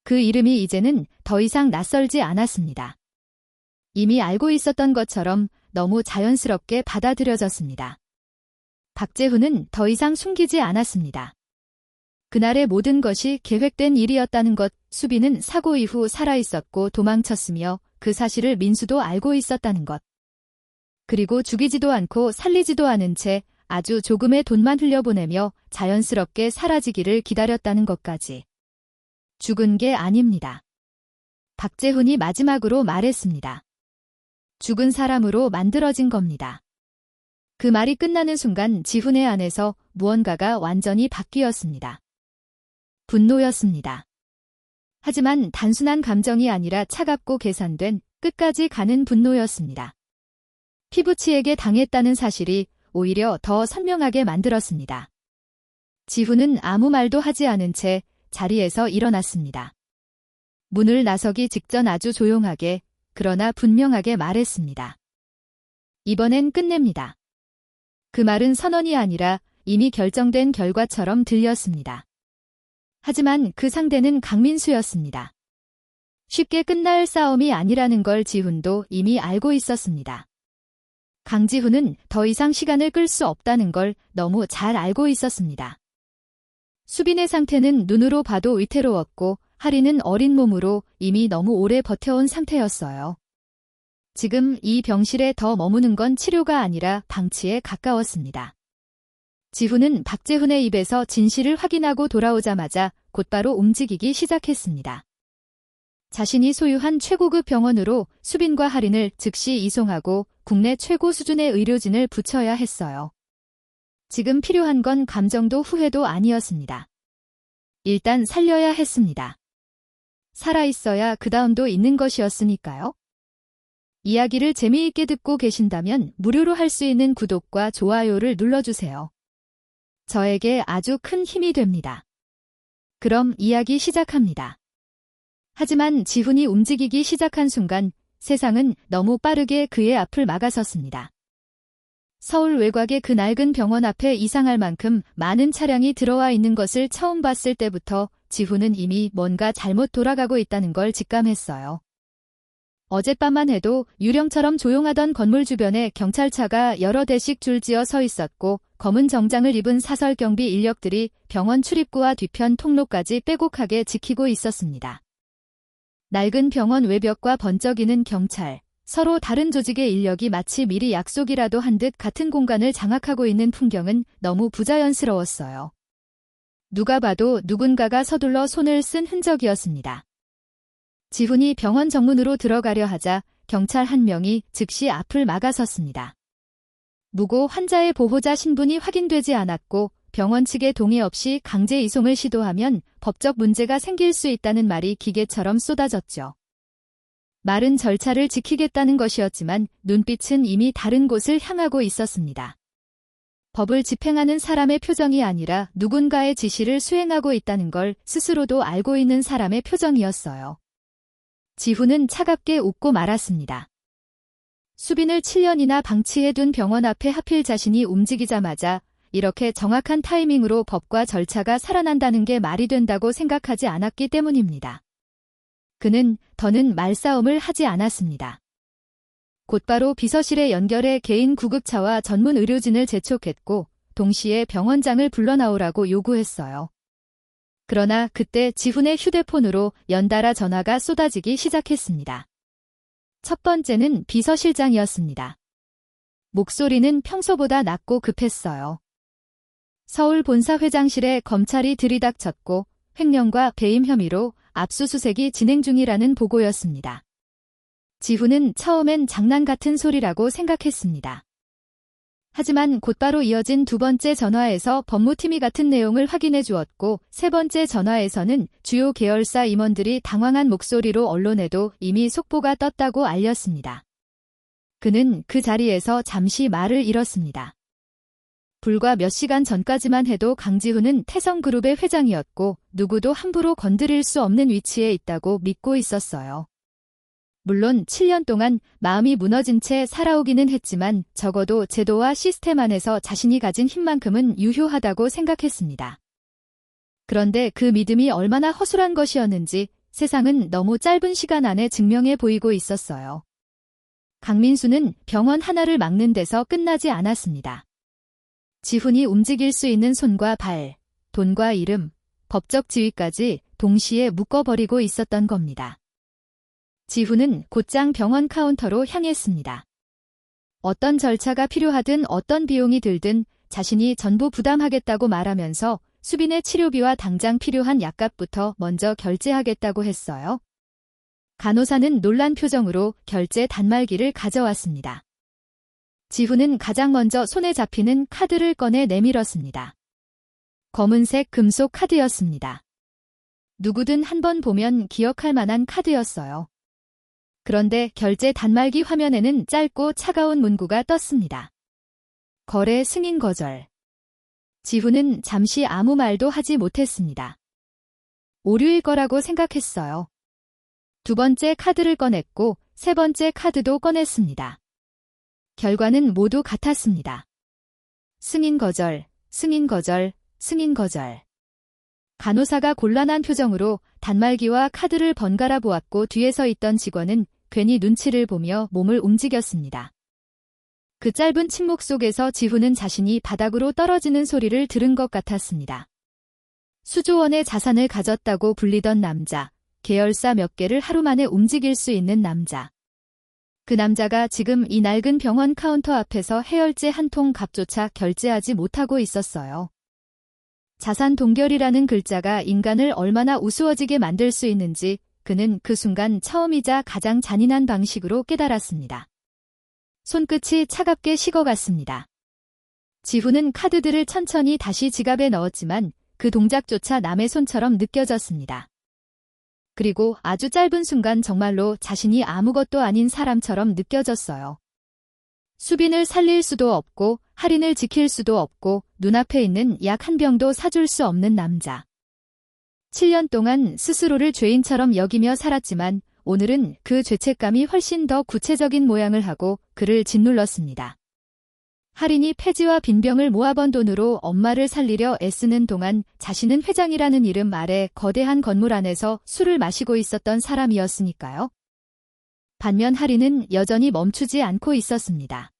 S1: 그 이름이 이제는 더 이상 낯설지 않았습니다. 이미 알고 있었던 것처럼 너무 자연스럽게 받아들여졌습니다. 박재훈은 더 이상 숨기지 않았습니다. 그날의 모든 것이 계획된 일이었다는 것, 수빈은 사고 이후 살아있었고 도망쳤으며 그 사실을 민수도 알고 있었다는 것. 그리고 죽이지도 않고 살리지도 않은 채 아주 조금의 돈만 흘려보내며 자연스럽게 사라지기를 기다렸다는 것까지. 죽은 게 아닙니다. 박재훈이 마지막으로 말했습니다. 죽은 사람으로 만들어진 겁니다. 그 말이 끝나는 순간 지훈의 안에서 무언가가 완전히 바뀌었습니다. 분노였습니다. 하지만 단순한 감정이 아니라 차갑고 계산된 끝까지 가는 분노였습니다. 피부치에게 당했다는 사실이 오히려 더 선명하게 만들었습니다. 지훈은 아무 말도 하지 않은 채 자리에서 일어났습니다. 문을 나서기 직전 아주 조용하게 그러나 분명하게 말했습니다. 이번엔 끝냅니다. 그 말은 선언이 아니라 이미 결정된 결과처럼 들렸습니다. 하지만 그 상대는 강민수였습니다. 쉽게 끝날 싸움이 아니라는 걸 지훈도 이미 알고 있었습니다. 강지훈은 더 이상 시간을 끌 수 없다는 걸 너무 잘 알고 있었습니다. 수빈의 상태는 눈으로 봐도 위태로웠고 하리는 어린 몸으로 이미 너무 오래 버텨온 상태였어요. 지금 이 병실에 더 머무는 건 치료가 아니라 방치에 가까웠습니다. 지훈은 박재훈의 입에서 진실을 확인하고 돌아오자마자 곧바로 움직이기 시작했습니다. 자신이 소유한 최고급 병원으로 수빈과 하린을 즉시 이송하고 국내 최고 수준의 의료진을 붙여야 했어요. 지금 필요한 건 감정도 후회도 아니었습니다. 일단 살려야 했습니다. 살아있어야 그 다음도 있는 것이었으니까요. 이야기를 재미있게 듣고 계신다면 무료로 할 수 있는 구독과 좋아요를 눌러주세요. 저에게 아주 큰 힘이 됩니다. 그럼 이야기 시작합니다. 하지만 지훈이 움직이기 시작한 순간 세상은 너무 빠르게 그의 앞을 막아섰습니다. 서울 외곽의 그 낡은 병원 앞에 이상할 만큼 많은 차량이 들어와 있는 것을 처음 봤을 때부터 지훈은 이미 뭔가 잘못 돌아가고 있다는 걸 직감했어요. 어젯밤만 해도 유령처럼 조용하던 건물 주변에 경찰차가 여러 대씩 줄지어 서 있었고 검은 정장을 입은 사설 경비 인력들이 병원 출입구와 뒤편 통로까지 빼곡하게 지키고 있었습니다. 낡은 병원 외벽과 번쩍이는 경찰, 서로 다른 조직의 인력이 마치 미리 약속이라도 한 듯 같은 공간을 장악하고 있는 풍경은 너무 부자연스러웠어요. 누가 봐도 누군가가 서둘러 손을 쓴 흔적이었습니다. 지훈이 병원 정문으로 들어가려 하자 경찰 한 명이 즉시 앞을 막아섰습니다. 무고 환자의 보호자 신분이 확인되지 않았고 병원 측의 동의 없이 강제 이송을 시도하면 법적 문제가 생길 수 있다는 말이 기계처럼 쏟아졌죠. 말은 절차를 지키겠다는 것이었지만 눈빛은 이미 다른 곳을 향하고 있었습니다. 법을 집행하는 사람의 표정이 아니라 누군가의 지시를 수행하고 있다는 걸 스스로도 알고 있는 사람의 표정이었어요. 지훈은 차갑게 웃고 말았습니다. 수빈을 7년이나 방치해둔 병원 앞에 하필 자신이 움직이자마자 이렇게 정확한 타이밍으로 법과 절차가 살아난다는 게 말이 된다고 생각하지 않았기 때문입니다. 그는 더는 말싸움을 하지 않았습니다. 곧바로 비서실에 연결해 개인 구급차와 전문 의료진을 재촉했고 동시에 병원장을 불러 나오라고 요구했어요. 그러나 그때 지훈의 휴대폰으로 연달아 전화가 쏟아지기 시작했습니다. 첫 번째는 비서실장이었습니다. 목소리는 평소보다 낮고 급했어요. 서울 본사 회장실에 검찰이 들이닥쳤고 횡령과 배임 혐의로 압수수색이 진행 중이라는 보고였습니다. 지훈은 처음엔 장난 같은 소리라고 생각했습니다. 하지만 곧바로 이어진 두 번째 전화에서 법무팀이 같은 내용을 확인해 주었고 세 번째 전화에서는 주요 계열사 임원들이 당황한 목소리로 언론에도 이미 속보가 떴다고 알렸습니다. 그는 그 자리에서 잠시 말을 잃었습니다. 불과 몇 시간 전까지만 해도 강지훈은 태성그룹의 회장이었고 누구도 함부로 건드릴 수 없는 위치에 있다고 믿고 있었어요. 물론 7년 동안 마음이 무너진 채 살아오기는 했지만 적어도 제도와 시스템 안에서 자신이 가진 힘만큼은 유효하다고 생각했습니다. 그런데 그 믿음이 얼마나 허술한 것이었는지 세상은 너무 짧은 시간 안에 증명해 보이고 있었어요. 강민수는 병원 하나를 막는 데서 끝나지 않았습니다. 지훈이 움직일 수 있는 손과 발, 돈과 이름, 법적 지위까지 동시에 묶어버리고 있었던 겁니다. 지훈은 곧장 병원 카운터로 향했습니다. 어떤 절차가 필요하든 어떤 비용이 들든 자신이 전부 부담하겠다고 말하면서 수빈의 치료비와 당장 필요한 약값부터 먼저 결제하겠다고 했어요. 간호사는 놀란 표정으로 결제 단말기를 가져왔습니다. 지훈은 가장 먼저 손에 잡히는 카드를 꺼내 내밀었습니다. 검은색 금속 카드였습니다. 누구든 한번 보면 기억할 만한 카드였어요. 그런데 결제 단말기 화면에는 짧고 차가운 문구가 떴습니다. 거래 승인 거절. 지훈은 잠시 아무 말도 하지 못했습니다. 오류일 거라고 생각했어요. 두 번째 카드를 꺼냈고 세 번째 카드도 꺼냈습니다. 결과는 모두 같았습니다. 승인 거절, 승인 거절, 승인 거절. 간호사가 곤란한 표정으로 단말기와 카드를 번갈아 보았고 뒤에 서 있던 직원은 괜히 눈치를 보며 몸을 움직였습니다. 그 짧은 침묵 속에서 지훈은 자신이 바닥으로 떨어지는 소리를 들은 것 같았습니다. 수조 원의 자산을 가졌다고 불리던 남자, 계열사 몇 개를 하루 만에 움직일 수 있는 남자. 그 남자가 지금 이 낡은 병원 카운터 앞에서 해열제 한 통 값조차 결제하지 못하고 있었어요. 자산 동결이라는 글자가 인간을 얼마나 우스워지게 만들 수 있는지 그는 그 순간 처음이자 가장 잔인한 방식으로 깨달았습니다. 손끝이 차갑게 식어갔습니다. 지훈은 카드들을 천천히 다시 지갑에 넣었지만 그 동작조차 남의 손처럼 느껴졌습니다. 그리고 아주 짧은 순간 정말로 자신이 아무것도 아닌 사람처럼 느껴졌어요. 수빈을 살릴 수도 없고 할인을 지킬 수도 없고 눈앞에 있는 약 한 병도 사줄 수 없는 남자. 7년 동안 스스로를 죄인처럼 여기며 살았지만 오늘은 그 죄책감이 훨씬 더 구체적인 모양을 하고 그를 짓눌렀습니다. 할인이 폐지와 빈병을 모아번 돈으로 엄마를 살리려 애쓰는 동안 자신은 회장이라는 이름 아래 거대한 건물 안에서 술을 마시고 있었던 사람이었으니까요. 반면 할인은 여전히 멈추지 않고 있었습니다.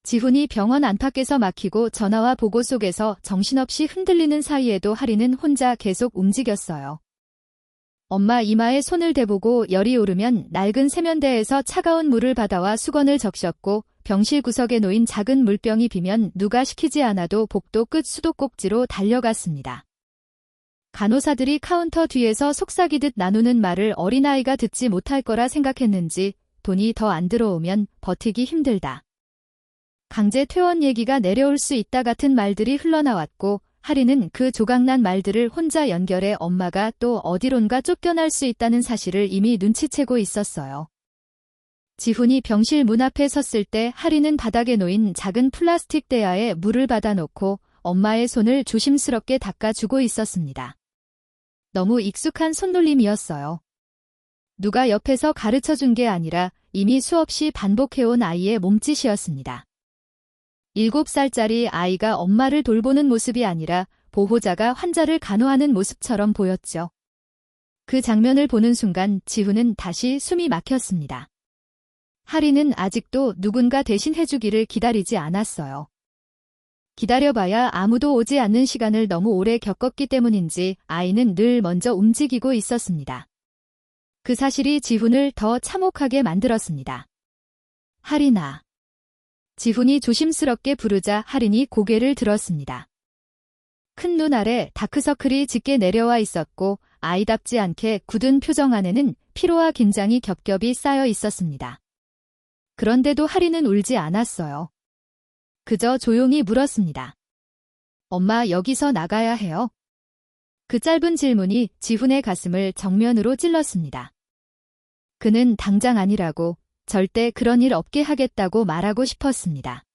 S1: 지훈이 병원 안팎에서 막히고 전화와 보고 속에서 정신없이 흔들리는 사이에도 할인은 혼자 계속 움직였어요. 엄마 이마에 손을 대보고 열이 오르면 낡은 세면대에서 차가운 물을 받아와 수건을 적셨고 병실 구석에 놓인 작은 물병이 비면 누가 시키지 않아도 복도 끝 수도꼭지로 달려갔습니다. 간호사들이 카운터 뒤에서 속삭이듯 나누는 말을 어린아이가 듣지 못할 거라 생각했는지 돈이 더 안 들어오면 버티기 힘들다. 강제 퇴원 얘기가 내려올 수 있다 같은 말들이 흘러나왔고 할인은 그 조각난 말들을 혼자 연결해 엄마가 또 어디론가 쫓겨날 수 있다는 사실을 이미 눈치채고 있었어요. 지훈이 병실 문 앞에 섰을 때 할인은 바닥에 놓인 작은 플라스틱 대야에 물을 받아놓고 엄마의 손을 조심스럽게 닦아주고 있었습니다. 너무 익숙한 손놀림이었어요. 누가 옆에서 가르쳐준 게 아니라 이미 수없이 반복해온 아이의 몸짓이었습니다. 7살짜리 아이가 엄마를 돌보는 모습이 아니라 보호자가 환자를 간호하는 모습처럼 보였죠. 그 장면을 보는 순간 지훈은 다시 숨이 막혔습니다. 할인은 아직도 누군가 대신 해주기를 기다리지 않았어요. 기다려봐야 아무도 오지 않는 시간을 너무 오래 겪었기 때문인지 아이는 늘 먼저 움직이고 있었습니다. 그 사실이 지훈을 더 참혹하게 만들었습니다. 할인아. 지훈이 조심스럽게 부르자 할인이 고개를 들었습니다. 큰 눈 아래 다크서클이 짙게 내려와 있었고 아이답지 않게 굳은 표정 안에는 피로와 긴장이 겹겹이 쌓여 있었습니다. 그런데도 할인은 울지 않았어요. 그저 조용히 물었습니다. 엄마 여기서 나가야 해요? 그 짧은 질문이 지훈의 가슴을 정면으로 찔렀습니다. 그는 당장 아니라고 절대 그런 일 없게 하겠다고 말하고 싶었습니다.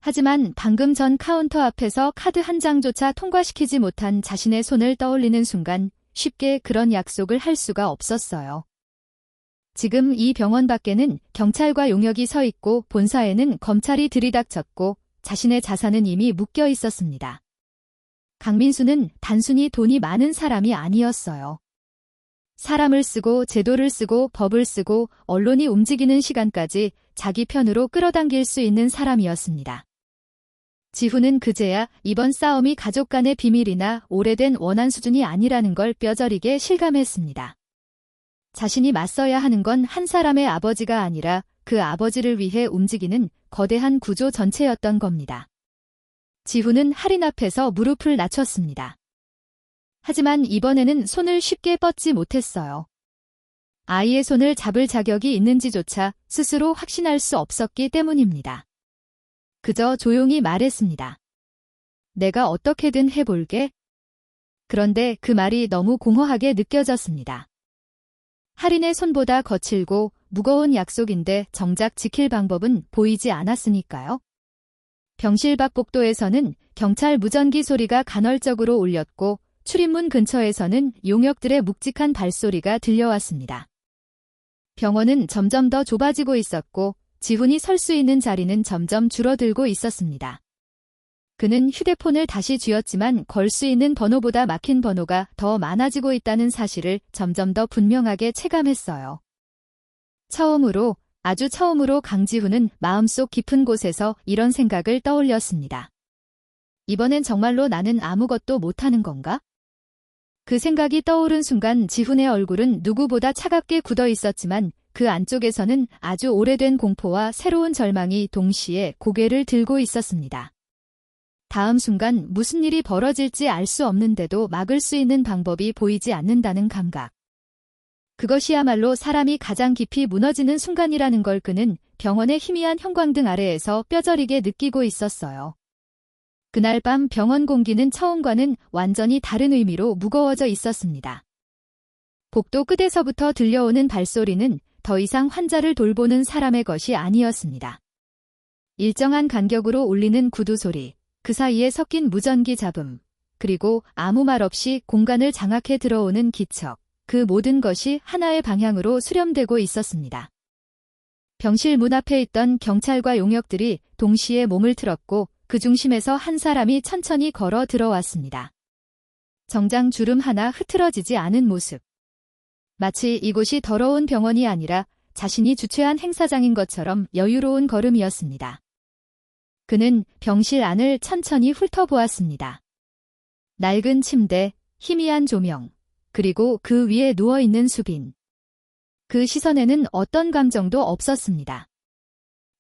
S1: 하지만 방금 전 카운터 앞에서 카드 한 장조차 통과시키지 못한 자신의 손을 떠올리는 순간 쉽게 그런 약속을 할 수가 없었어요. 지금 이 병원 밖에는 경찰과 용역이 서 있고 본사에는 검찰이 들이닥쳤고 자신의 자산은 이미 묶여 있었습니다. 강민수는 단순히 돈이 많은 사람이 아니었어요. 사람을 쓰고 제도를 쓰고 법을 쓰고 언론이 움직이는 시간까지 자기 편으로 끌어당길 수 있는 사람이었습니다. 지훈은 그제야 이번 싸움이 가족 간의 비밀이나 오래된 원한 수준이 아니라는 걸 뼈저리게 실감했습니다. 자신이 맞서야 하는 건 한 사람의 아버지가 아니라 그 아버지를 위해 움직이는 거대한 구조 전체였던 겁니다. 지훈은 할인 앞에서 무릎을 낮췄습니다. 하지만 이번에는 손을 쉽게 뻗지 못했어요. 아이의 손을 잡을 자격이 있는지조차 스스로 확신할 수 없었기 때문입니다. 그저 조용히 말했습니다. 내가 어떻게든 해볼게. 그런데 그 말이 너무 공허하게 느껴졌습니다. 할인의 손보다 거칠고 무거운 약속인데 정작 지킬 방법은 보이지 않았으니까요. 병실 밖 복도에서는 경찰 무전기 소리가 간헐적으로 울렸고 출입문 근처에서는 용역들의 묵직한 발소리가 들려왔습니다. 병원은 점점 더 좁아지고 있었고 지훈이 설 수 있는 자리는 점점 줄어들고 있었습니다. 그는 휴대폰을 다시 쥐었지만 걸 수 있는 번호보다 막힌 번호가 더 많아지고 있다는 사실을 점점 더 분명하게 체감했어요. 처음으로, 아주 처음으로 강지훈은 마음속 깊은 곳에서 이런 생각을 떠올렸습니다. 이번엔 정말로 나는 아무것도 못하는 건가? 그 생각이 떠오른 순간 지훈의 얼굴은 누구보다 차갑게 굳어 있었지만 그 안쪽에서는 아주 오래된 공포와 새로운 절망이 동시에 고개를 들고 있었습니다. 다음 순간 무슨 일이 벌어질지 알 수 없는데도 막을 수 있는 방법이 보이지 않는다는 감각. 그것이야말로 사람이 가장 깊이 무너지는 순간이라는 걸 그는 병원의 희미한 형광등 아래에서 뼈저리게 느끼고 있었어요. 그날 밤 병원 공기는 처음과는 완전히 다른 의미로 무거워져 있었습니다. 복도 끝에서부터 들려오는 발소리는 더 이상 환자를 돌보는 사람의 것이 아니었습니다. 일정한 간격으로 울리는 구두 소리, 그 사이에 섞인 무전기 잡음, 그리고 아무 말 없이 공간을 장악해 들어오는 기척, 그 모든 것이 하나의 방향으로 수렴되고 있었습니다. 병실 문 앞에 있던 경찰과 용역들이 동시에 몸을 틀었고 그 중심에서 한 사람이 천천히 걸어 들어왔습니다. 정장 주름 하나 흐트러지지 않은 모습. 마치 이곳이 더러운 병원이 아니라 자신이 주최한 행사장인 것처럼 여유로운 걸음이었습니다. 그는 병실 안을 천천히 훑어보았습니다. 낡은 침대, 희미한 조명, 그리고 그 위에 누워있는 수빈. 그 시선에는 어떤 감정도 없었습니다.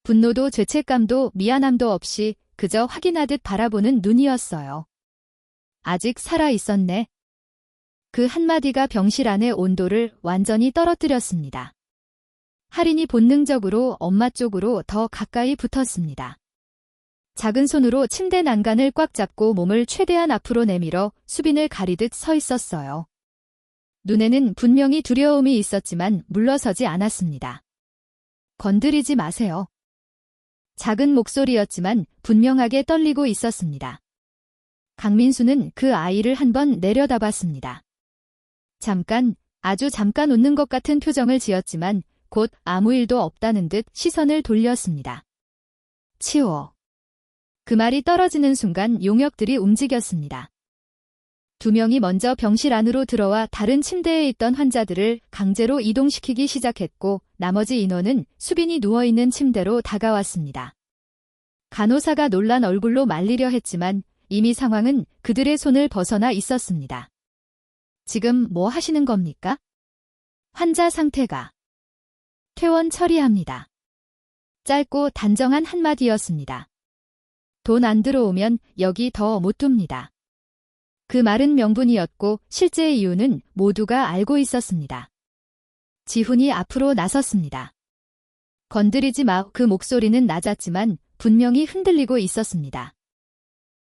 S1: 분노도 죄책감도 미안함도 없이 그저 확인하듯 바라보는 눈이었어요. 아직 살아 있었네. 그 한마디가 병실 안의 온도를 완전히 떨어뜨렸습니다. 할인이 본능적으로 엄마 쪽으로 더 가까이 붙었습니다. 작은 손으로 침대 난간을 꽉 잡고 몸을 최대한 앞으로 내밀어 수빈을 가리듯 서 있었어요. 눈에는 분명히 두려움이 있었지만 물러서지 않았습니다. 건드리지 마세요. 작은 목소리였지만 분명하게 떨리고 있었습니다. 강민수는 그 아이를 한번 내려다봤습니다. 잠깐, 아주 잠깐 웃는 것 같은 표정을 지었지만 곧 아무 일도 없다는 듯 시선을 돌렸습니다. 치워. 그 말이 떨어지는 순간 용역들이 움직였습니다. 2명이 먼저 병실 안으로 들어와 다른 침대에 있던 환자들을 강제로 이동시키기 시작했고 나머지 인원은 수빈이 누워있는 침대로 다가왔습니다. 간호사가 놀란 얼굴로 말리려 했지만 이미 상황은 그들의 손을 벗어나 있었습니다. 지금 뭐 하시는 겁니까? 환자 상태가. 퇴원 처리합니다. 짧고 단정한 한마디였습니다. 돈 안 들어오면 여기 더 못 둡니다. 그 말은 명분이었고 실제 이유는 모두가 알고 있었습니다. 지훈이 앞으로 나섰습니다. 건드리지 마. 그 목소리는 낮았지만 분명히 흔들리고 있었습니다.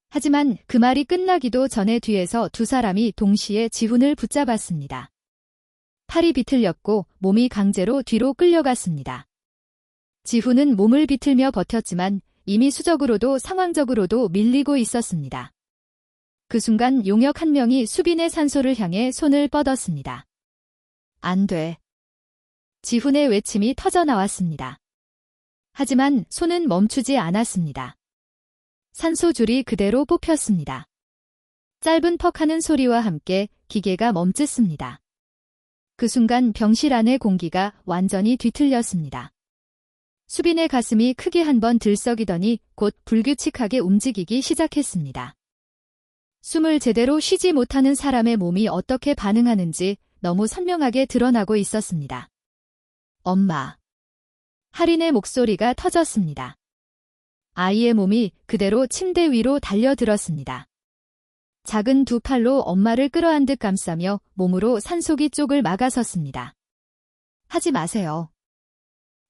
S1: 하지만 그 말이 끝나기도 전에 뒤에서 2 사람이 동시에 지훈을 붙잡았습니다. 팔이 비틀렸고 몸이 강제로 뒤로 끌려갔습니다. 지훈은 몸을 비틀며 버텼지만 이미 수적으로도 상황적으로도 밀리고 있었습니다. 그 순간 용역 한 명이 수빈의 산소를 향해 손을 뻗었습니다. 안 돼. 지훈의 외침이 터져나왔습니다. 하지만 손은 멈추지 않았습니다. 산소줄이 그대로 뽑혔습니다. 짧은 퍽하는 소리와 함께 기계가 멈칫습니다. 그 순간 병실 안의 공기가 완전히 뒤틀렸습니다. 수빈의 가슴이 크게 한번 들썩이더니 곧 불규칙하게 움직이기 시작했습니다. 숨을 제대로 쉬지 못하는 사람의 몸이 어떻게 반응하는지 너무 선명하게 드러나고 있었습니다. 엄마. 할인의 목소리가 터졌습니다. 아이의 몸이 그대로 침대 위로 달려들었습니다. 작은 2 팔로 엄마를 끌어안듯 감싸며 몸으로 산소기 쪽을 막아섰습니다. 하지 마세요.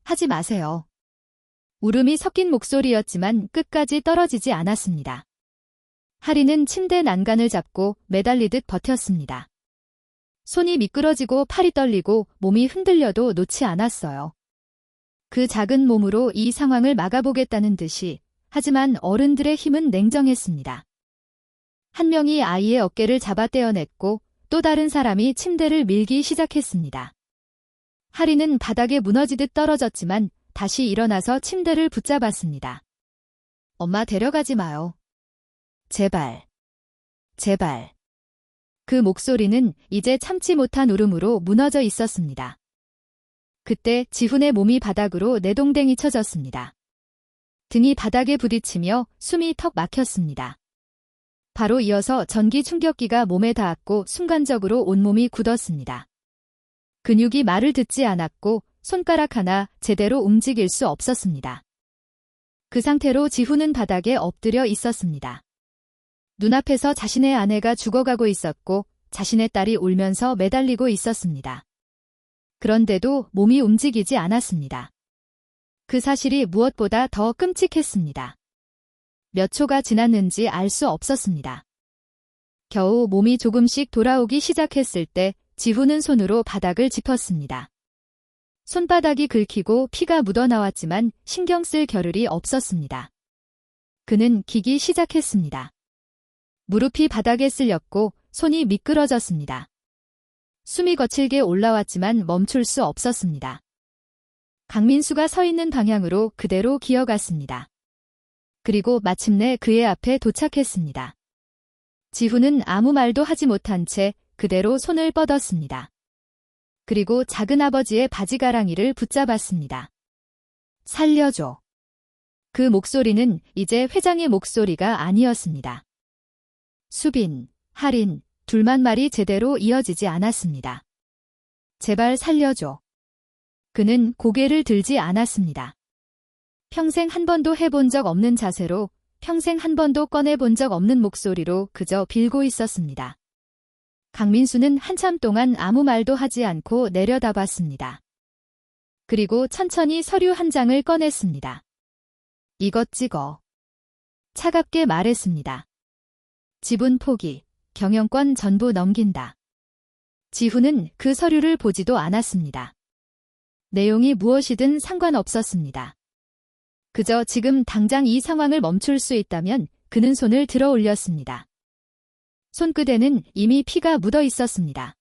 S1: 하지 마세요. 울음이 섞인 목소리였지만 끝까지 떨어지지 않았습니다. 할인은 침대 난간을 잡고 매달리듯 버텼습니다. 손이 미끄러지고 팔이 떨리고 몸이 흔들려도 놓지 않았어요. 그 작은 몸으로 이 상황을 막아보겠다는 듯이, 하지만 어른들의 힘은 냉정했습니다. 한 명이 아이의 어깨를 잡아 떼어냈고 또 다른 사람이 침대를 밀기 시작했습니다. 할인은 바닥에 무너지듯 떨어졌지만 다시 일어나서 침대를 붙잡았습니다. 엄마 데려가지 마요. 제발. 제발. 그 목소리는 이제 참지 못한 울음으로 무너져 있었습니다. 그때 지훈의 몸이 바닥으로 내동댕이 쳐졌습니다. 등이 바닥에 부딪히며 숨이 턱 막혔습니다. 바로 이어서 전기 충격기가 몸에 닿았고 순간적으로 온몸이 굳었습니다. 근육이 말을 듣지 않았고 손가락 하나 제대로 움직일 수 없었습니다. 그 상태로 지훈은 바닥에 엎드려 있었습니다. 눈앞에서 자신의 아내가 죽어가고 있었고 자신의 딸이 울면서 매달리고 있었습니다. 그런데도 몸이 움직이지 않았습니다. 그 사실이 무엇보다 더 끔찍했습니다. 몇 초가 지났는지 알 수 없었습니다. 겨우 몸이 조금씩 돌아오기 시작했을 때 지훈은 손으로 바닥을 짚었습니다. 손바닥이 긁히고 피가 묻어나왔지만 신경 쓸 겨를이 없었습니다. 그는 기기 시작했습니다. 무릎이 바닥에 쓸렸고 손이 미끄러졌습니다. 숨이 거칠게 올라왔지만 멈출 수 없었습니다. 강민수가 서 있는 방향으로 그대로 기어갔습니다. 그리고 마침내 그의 앞에 도착했습니다. 지훈은 아무 말도 하지 못한 채 그대로 손을 뻗었습니다. 그리고 작은아버지의 바지가랑이를 붙잡았습니다. 살려줘. 그 목소리는 이제 회장의 목소리가 아니었습니다. 수빈, 할인, 둘만 말이 제대로 이어지지 않았습니다. 제발 살려줘. 그는 고개를 들지 않았습니다. 평생 한 번도 해본 적 없는 자세로, 평생 한 번도 꺼내본 적 없는 목소리로 그저 빌고 있었습니다. 강민수는 한참 동안 아무 말도 하지 않고 내려다봤습니다. 그리고 천천히 서류 한 장을 꺼냈습니다. 이것 찍어. 차갑게 말했습니다. 지분 포기, 경영권 전부 넘긴다. 지훈은 그 서류를 보지도 않았습니다. 내용이 무엇이든 상관없었습니다. 그저 지금 당장 이 상황을 멈출 수 있다면 그는 손을 들어 올렸습니다. 손끝에는 이미 피가 묻어 있었습니다.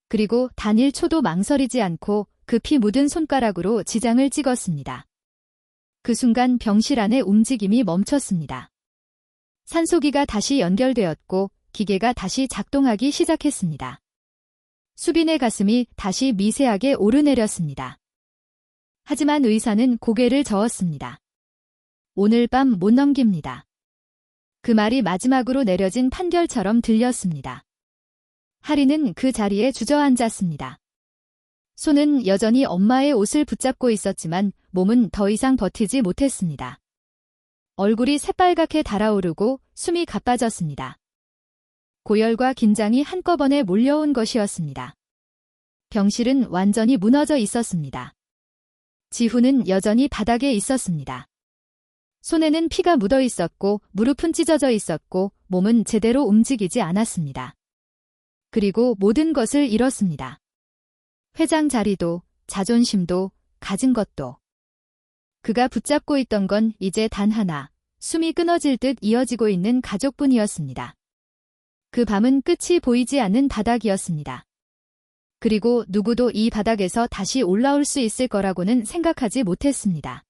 S1: 그리고 단 1초도 망설이지 않고 그 피 묻은 손가락으로 지장을 찍었습니다. 그 순간 병실 안의 움직임이 멈췄습니다. 산소기가 다시 연결되었고 기계가 다시 작동하기 시작했습니다. 수빈의 가슴이 다시 미세하게 오르내렸습니다. 하지만 의사는 고개를 저었습니다. 오늘 밤 못 넘깁니다. 그 말이 마지막으로 내려진 판결처럼 들렸습니다. 할인은 그 자리에 주저앉았습니다. 손은 여전히 엄마의 옷을 붙잡고 있었지만 몸은 더 이상 버티지 못했습니다. 얼굴이 새빨갛게 달아오르고 숨이 가빠졌습니다. 고열과 긴장이 한꺼번에 몰려온 것이었습니다. 병실은 완전히 무너져 있었습니다. 지훈은 여전히 바닥에 있었습니다. 손에는 피가 묻어 있었고 무릎은 찢어져 있었고 몸은 제대로 움직이지 않았습니다. 그리고 모든 것을 잃었습니다. 회장 자리도, 자존심도, 가진 것도. 그가 붙잡고 있던 건 이제 단 하나, 숨이 끊어질 듯 이어지고 있는 가족뿐이었습니다. 그 밤은 끝이 보이지 않는 바닥이었습니다. 그리고 누구도 이 바닥에서 다시 올라올 수 있을 거라고는 생각하지 못했습니다.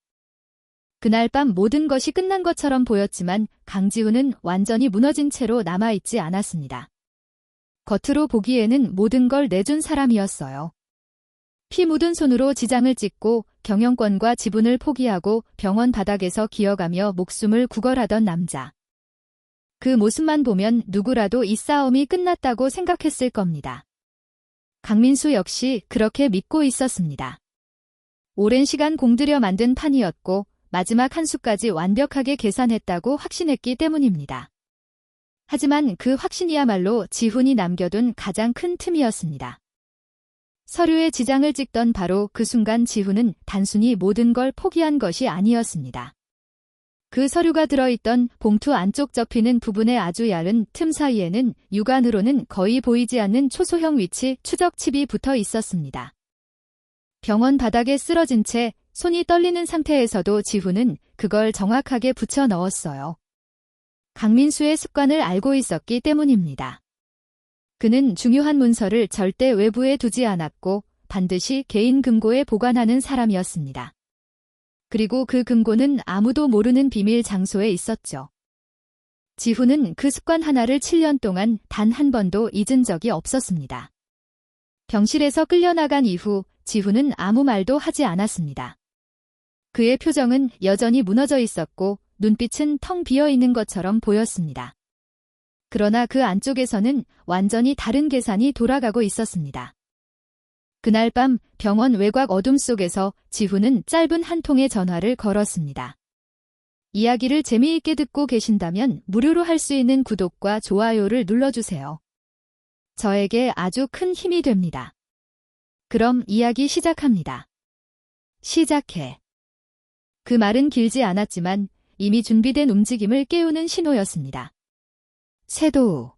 S1: 그날 밤 모든 것이 끝난 것처럼 보였지만 강지훈은 완전히 무너진 채로 남아있지 않았습니다. 겉으로 보기에는 모든 걸 내준 사람이었어요. 피 묻은 손으로 지장을 찍고 경영권과 지분을 포기하고 병원 바닥에서 기어가며 목숨을 구걸하던 남자. 그 모습만 보면 누구라도 이 싸움이 끝났다고 생각했을 겁니다. 강민수 역시 그렇게 믿고 있었습니다. 오랜 시간 공들여 만든 판이었고 마지막 한 수까지 완벽하게 계산했다고 확신했기 때문입니다. 하지만 그 확신이야말로 지훈이 남겨둔 가장 큰 틈이었습니다. 서류에 지장을 찍던 바로 그 순간 지훈은 단순히 모든 걸 포기한 것이 아니었습니다. 그 서류가 들어있던 봉투 안쪽 접히는 부분의 아주 얇은 틈 사이에는 육안으로는 거의 보이지 않는 초소형 위치 추적칩이 붙어 있었습니다. 병원 바닥에 쓰러진 채 손이 떨리는 상태에서도 지훈은 그걸 정확하게 붙여 넣었어요. 강민수의 습관을 알고 있었기 때문입니다. 그는 중요한 문서를 절대 외부에 두지 않았고 반드시 개인 금고에 보관하는 사람이었습니다. 그리고 그 금고는 아무도 모르는 비밀 장소에 있었죠. 지훈은 그 습관 하나를 7년 동안 단 한 번도 잊은 적이 없었습니다. 병실에서 끌려나간 이후 지훈은 아무 말도 하지 않았습니다. 그의 표정은 여전히 무너져 있었고 눈빛은 텅 비어 있는 것처럼 보였습니다. 그러나 그 안쪽에서는 완전히 다른 계산이 돌아가고 있었습니다. 그날 밤 병원 외곽 어둠 속에서 지훈은 짧은 한 통의 전화를 걸었습니다. 이야기를 재미있게 듣고 계신다면 무료로 할 수 있는 구독과 좋아요를 눌러주세요. 저에게 아주 큰 힘이 됩니다. 그럼 이야기 시작합니다. 시작해. 그 말은 길지 않았지만 이미 준비된 움직임을 깨우는 신호였습니다. 세도우.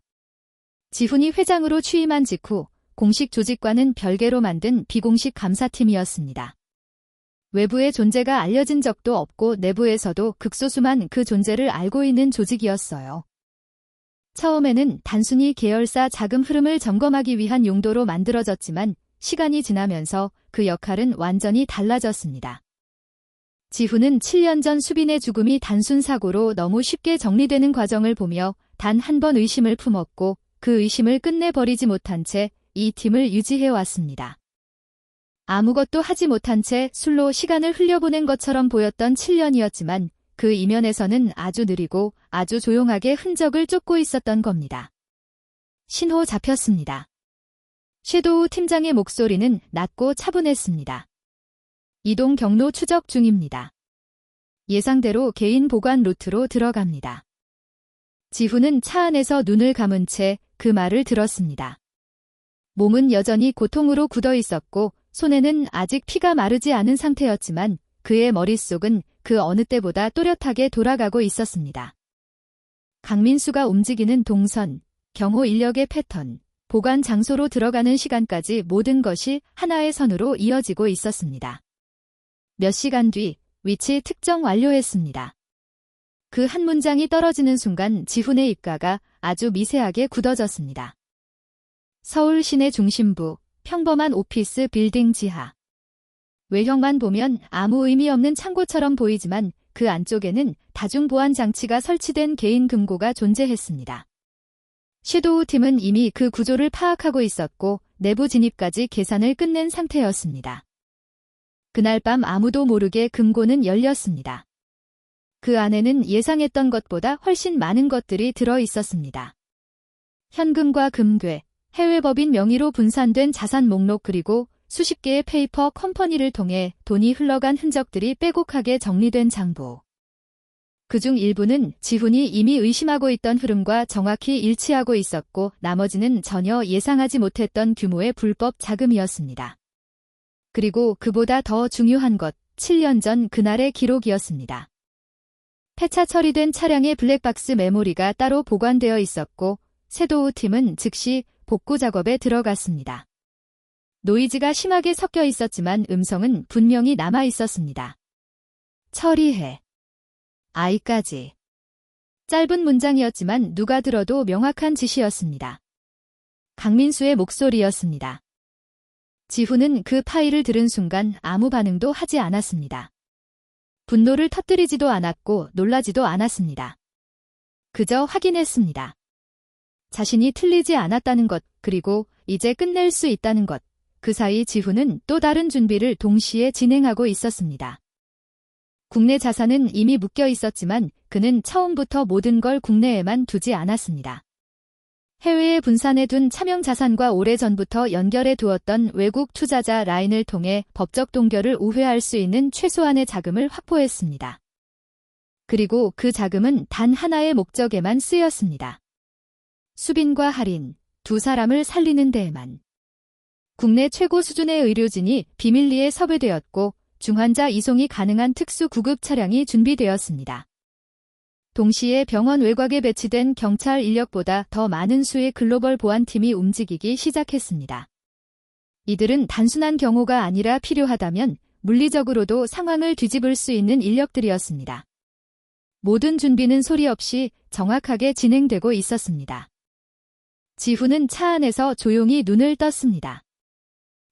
S1: 지훈이 회장으로 취임한 직후 공식 조직과는 별개로 만든 비공식 감사팀이었습니다. 외부의 존재가 알려진 적도 없고 내부에서도 극소수만 그 존재를 알고 있는 조직이었어요. 처음에는 단순히 계열사 자금 흐름을 점검하기 위한 용도로 만들어졌지만 시간이 지나면서 그 역할은 완전히 달라졌습니다. 지훈은 7년 전 수빈의 죽음이 단순 사고로 너무 쉽게 정리되는 과정을 보며 단 한 번 의심을 품었고 그 의심을 끝내버리지 못한 채 이 팀을 유지해왔습니다. 아무것도 하지 못한 채 술로 시간을 흘려보낸 것처럼 보였던 7년이었지만 그 이면에서는 아주 느리고 아주 조용하게 흔적을 쫓고 있었던 겁니다. 신호 잡혔습니다. 섀도우 팀장의 목소리는 낮고 차분했습니다. 이동 경로 추적 중입니다. 예상대로 개인 보관 루트로 들어갑니다. 지훈은 차 안에서 눈을 감은 채 그 말을 들었습니다. 몸은 여전히 고통으로 굳어 있었고 손에는 아직 피가 마르지 않은 상태였지만 그의 머릿속은 그 어느 때보다 또렷하게 돌아가고 있었습니다. 강민수가 움직이는 동선, 경호 인력의 패턴, 보관 장소로 들어가는 시간까지 모든 것이 하나의 선으로 이어지고 있었습니다. 몇 시간 뒤 위치 특정 완료했습니다. 그 한 문장이 떨어지는 순간 지훈의 입가가 아주 미세하게 굳어졌습니다. 서울 시내 중심부, 평범한 오피스 빌딩 지하. 외형만 보면 아무 의미 없는 창고처럼 보이지만 그 안쪽에는 다중보안 장치가 설치된 개인 금고가 존재했습니다. 섀도우 팀은 이미 그 구조를 파악하고 있었고 내부 진입까지 계산을 끝낸 상태였습니다. 그날 밤 아무도 모르게 금고는 열렸습니다. 그 안에는 예상했던 것보다 훨씬 많은 것들이 들어 있었습니다. 현금과 금괴, 해외 법인 명의로 분산된 자산 목록 그리고 수십 개의 페이퍼 컴퍼니를 통해 돈이 흘러간 흔적들이 빼곡하게 정리된 장부. 그중 일부는 지훈이 이미 의심하고 있던 흐름과 정확히 일치하고 있었고 나머지는 전혀 예상하지 못했던 규모의 불법 자금이었습니다. 그리고 그보다 더 중요한 것, 7년 전 그날의 기록이었습니다. 폐차 처리된 차량의 블랙박스 메모리가 따로 보관되어 있었고 섀도우 팀은 즉시 복구 작업에 들어갔습니다. 노이즈가 심하게 섞여 있었지만 음성은 분명히 남아 있었습니다. 처리해. 아이까지. 짧은 문장이었지만 누가 들어도 명확한 지시였습니다. 강민수의 목소리였습니다. 지훈은 그 파일을 들은 순간 아무 반응도 하지 않았습니다. 분노를 터뜨리지도 않았고 놀라지도 않았습니다. 그저 확인했습니다. 자신이 틀리지 않았다는 것, 그리고 이제 끝낼 수 있다는 것. 그 사이 지훈은 또 다른 준비를 동시에 진행하고 있었습니다. 국내 자산은 이미 묶여 있었지만 그는 처음부터 모든 걸 국내에만 두지 않았습니다. 해외에 분산해 둔 차명 자산과 오래전부터 연결해 두었던 외국 투자자 라인을 통해 법적 동결을 우회할 수 있는 최소한의 자금을 확보했습니다. 그리고 그 자금은 단 하나의 목적에만 쓰였습니다. 수빈과 할인, 두 사람을 살리는 데에만. 국내 최고 수준의 의료진이 비밀리에 섭외되었고 중환자 이송이 가능한 특수 구급 차량이 준비되었습니다. 동시에 병원 외곽에 배치된 경찰 인력보다 더 많은 수의 글로벌 보안팀이 움직이기 시작했습니다. 이들은 단순한 경호가 아니라 필요하다면 물리적으로도 상황을 뒤집을 수 있는 인력들이었습니다. 모든 준비는 소리 없이 정확하게 진행되고 있었습니다. 지훈은 차 안에서 조용히 눈을 떴습니다.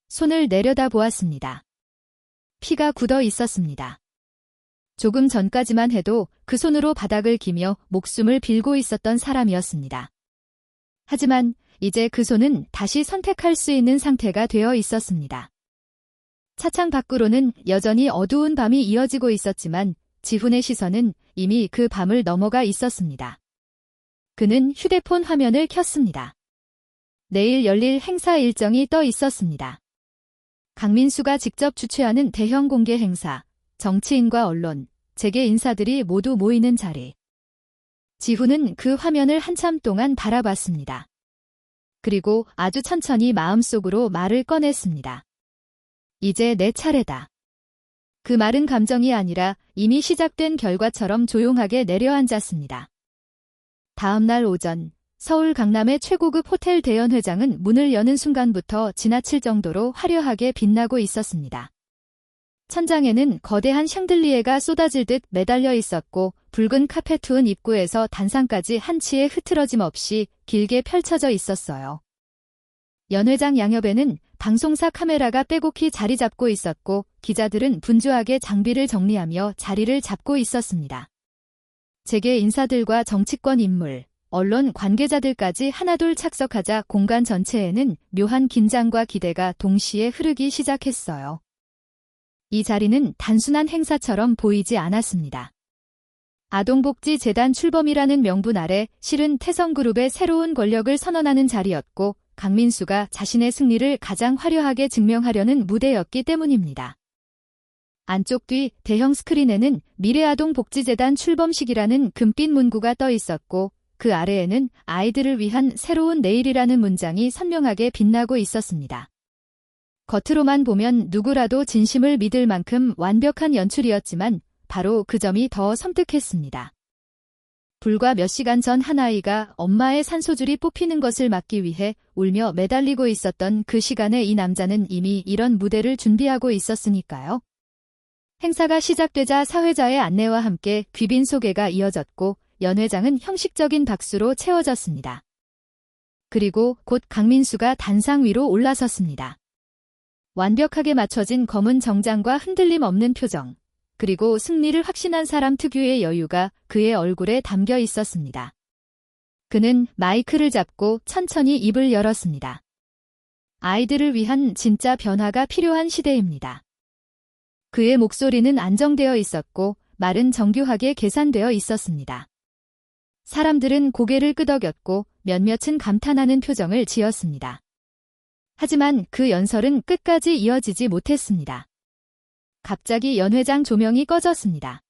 S1: 손을 내려다 보았습니다. 피가 굳어 있었습니다. 조금 전까지만 해도 그 손으로 바닥을 기며 목숨을 빌고 있었던 사람이었습니다. 하지만 이제 그 손은 다시 선택할 수 있는 상태가 되어 있었습니다. 차창 밖으로는 여전히 어두운 밤이 이어지고 있었지만 지훈의 시선은 이미 그 밤을 넘어가 있었습니다. 그는 휴대폰 화면을 켰습니다. 내일 열릴 행사 일정이 떠 있었습니다. 강민수가 직접 주최하는 대형 공개 행사, 정치인과 언론, 재계 인사들이 모두 모이는 자리. 지훈은 그 화면을 한참 동안 바라봤습니다. 그리고 아주 천천히 마음속으로 말을 꺼냈습니다. 이제 내 차례다. 그 말은 감정이 아니라 이미 시작된 결과처럼 조용하게 내려앉았습니다. 다음 날 오전, 서울 강남의 최고급 호텔 대연 회장은 문을 여는 순간부터 지나칠 정도로 화려하게 빛나고 있었습니다. 천장에는 거대한 샹들리에가 쏟아질 듯 매달려 있었고 붉은 카페트운 입구에서 단상까지 한치의 흐트러짐 없이 길게 펼쳐져 있었어요. 연 회장 양옆에는 방송사 카메라가 빼곡히 자리 잡고 있었고 기자들은 분주하게 장비를 정리하며 자리를 잡고 있었습니다. 재계 인사들과 정치권 인물, 언론 관계자들까지 하나둘 착석하자 공간 전체에는 묘한 긴장과 기대가 동시에 흐르기 시작했어요. 이 자리는 단순한 행사처럼 보이지 않았습니다. 아동복지재단 출범이라는 명분 아래 실은 태성그룹의 새로운 권력을 선언하는 자리였고 강민수가 자신의 승리를 가장 화려하게 증명하려는 무대였기 때문입니다. 안쪽 뒤 대형 스크린에는 미래아동복지재단 출범식이라는 금빛 문구가 떠 있었고 그 아래에는 아이들을 위한 새로운 내일이라는 문장이 선명하게 빛나고 있었습니다. 겉으로만 보면 누구라도 진심을 믿을 만큼 완벽한 연출이었지만 바로 그 점이 더 섬뜩했습니다. 불과 몇 시간 전 한 아이가 엄마의 산소줄이 뽑히는 것을 막기 위해 울며 매달리고 있었던 그 시간에 이 남자는 이미 이런 무대를 준비하고 있었으니까요. 행사가 시작되자 사회자의 안내와 함께 귀빈 소개가 이어졌고 연 회장은 형식적인 박수로 채워졌습니다. 그리고 곧 강민수가 단상 위로 올라섰습니다. 완벽하게 맞춰진 검은 정장과 흔들림 없는 표정, 그리고 승리를 확신한 사람 특유의 여유가 그의 얼굴에 담겨 있었습니다. 그는 마이크를 잡고 천천히 입을 열었습니다. 아이들을 위한 진짜 변화가 필요한 시대입니다. 그의 목소리는 안정되어 있었고 말은 정교하게 계산되어 있었습니다. 사람들은 고개를 끄덕였고 몇몇은 감탄하는 표정을 지었습니다. 하지만 그 연설은 끝까지 이어지지 못했습니다. 갑자기 연 회장 조명이 꺼졌습니다.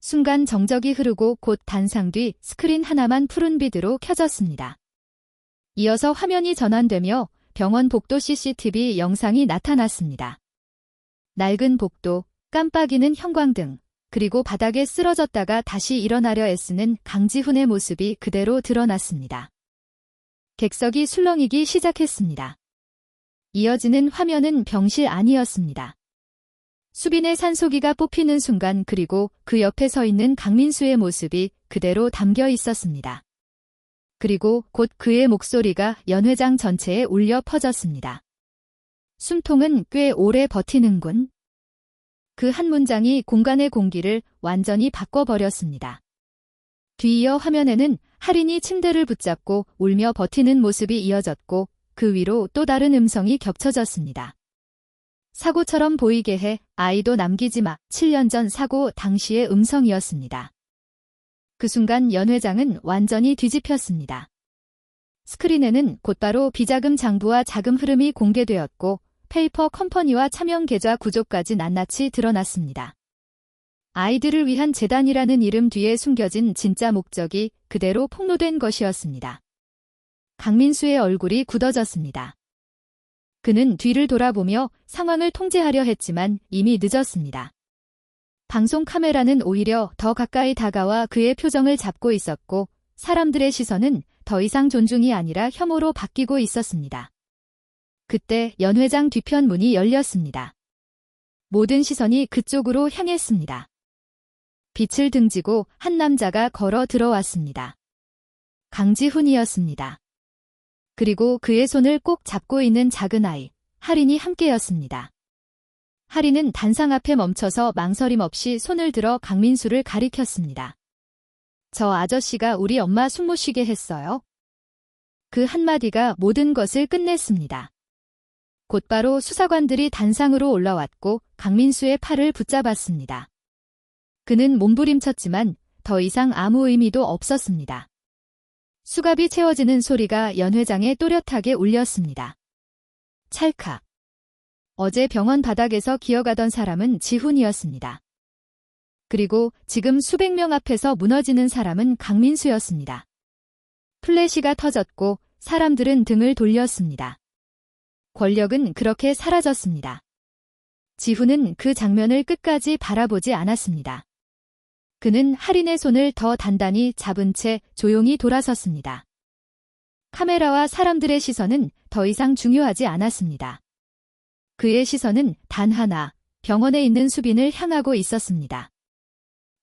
S1: 순간 정적이 흐르고 곧 단상 뒤 스크린 하나만 푸른빛으로 켜졌습니다. 이어서 화면이 전환되며 병원 복도 CCTV 영상이 나타났습니다. 낡은 복도, 깜빡이는 형광등, 그리고 바닥에 쓰러졌다가 다시 일어나려 애쓰는 강지훈의 모습이 그대로 드러났습니다. 객석이 술렁이기 시작했습니다. 이어지는 화면은 병실 안이었습니다. 수빈의 산소기가 뽑히는 순간 그리고 그 옆에 서 있는 강민수의 모습이 그대로 담겨 있었습니다. 그리고 곧 그의 목소리가 연 회장 전체에 울려 퍼졌습니다. 숨통은 꽤 오래 버티는군. 그 한 문장이 공간의 공기를 완전히 바꿔버렸습니다. 뒤이어 화면에는 할인이 침대를 붙잡고 울며 버티는 모습이 이어졌고 그 위로 또 다른 음성이 겹쳐졌습니다. 사고처럼 보이게 해 아이도 남기지 마. 7년 전 사고 당시의 음성이었습니다. 그 순간 연 회장은 완전히 뒤집혔습니다. 스크린에는 곧바로 비자금 장부와 자금 흐름이 공개되었고 페이퍼 컴퍼니와 차명 계좌 구조까지 낱낱이 드러났습니다. 아이들을 위한 재단이라는 이름 뒤에 숨겨진 진짜 목적이 그대로 폭로된 것이었습니다. 강민수의 얼굴이 굳어졌습니다. 그는 뒤를 돌아보며 상황을 통제하려 했지만 이미 늦었습니다. 방송 카메라는 오히려 더 가까이 다가와 그의 표정을 잡고 있었고 사람들의 시선은 더 이상 존중이 아니라 혐오로 바뀌고 있었습니다. 그때 연 회장 뒤편 문이 열렸습니다. 모든 시선이 그쪽으로 향했습니다. 빛을 등지고 한 남자가 걸어 들어왔습니다. 강지훈이었습니다. 그리고 그의 손을 꼭 잡고 있는 작은 아이, 할인이 함께였습니다. 할인은 단상 앞에 멈춰서 망설임 없이 손을 들어 강민수를 가리켰습니다. 저 아저씨가 우리 엄마 숨 못 쉬게 했어요. 그 한마디가 모든 것을 끝냈습니다. 곧바로 수사관들이 단상으로 올라왔고 강민수의 팔을 붙잡았습니다. 그는 몸부림쳤지만 더 이상 아무 의미도 없었습니다. 수갑이 채워지는 소리가 연 회장에 또렷하게 울렸습니다. 찰칵. 어제 병원 바닥에서 기어가던 사람은 지훈이었습니다. 그리고 지금 수백 명 앞에서 무너지는 사람은 강민수였습니다. 플래시가 터졌고 사람들은 등을 돌렸습니다. 권력은 그렇게 사라졌습니다. 지훈은 그 장면을 끝까지 바라보지 않았습니다. 그는 할인의 손을 더 단단히 잡은 채 조용히 돌아섰습니다. 카메라와 사람들의 시선은 더 이상 중요하지 않았습니다. 그의 시선은 단 하나, 병원에 있는 수빈을 향하고 있었습니다.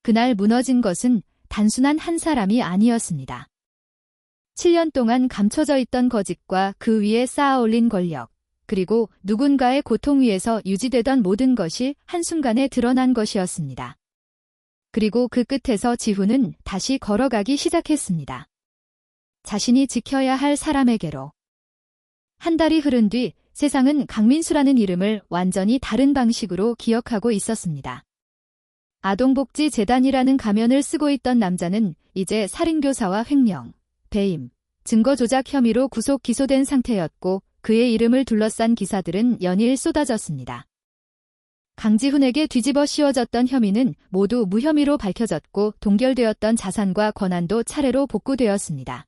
S1: 그날 무너진 것은 단순한 한 사람이 아니었습니다. 7년 동안 감춰져 있던 거짓과 그 위에 쌓아올린 권력, 그리고 누군가의 고통 위에서 유지되던 모든 것이 한순간에 드러난 것이었습니다. 그리고 그 끝에서 지훈은 다시 걸어가기 시작했습니다. 자신이 지켜야 할 사람에게로. 한 달이 흐른 뒤 세상은 강민수라는 이름을 완전히 다른 방식으로 기억하고 있었습니다. 아동복지재단이라는 가면을 쓰고 있던 남자는 이제 살인교사와 횡령, 배임, 증거 조작 혐의로 구속 기소된 상태였고 그의 이름을 둘러싼 기사들은 연일 쏟아졌습니다. 강지훈에게 뒤집어 씌워졌던 혐의는 모두 무혐의로 밝혀졌고 동결되었던 자산과 권한도 차례로 복구되었습니다.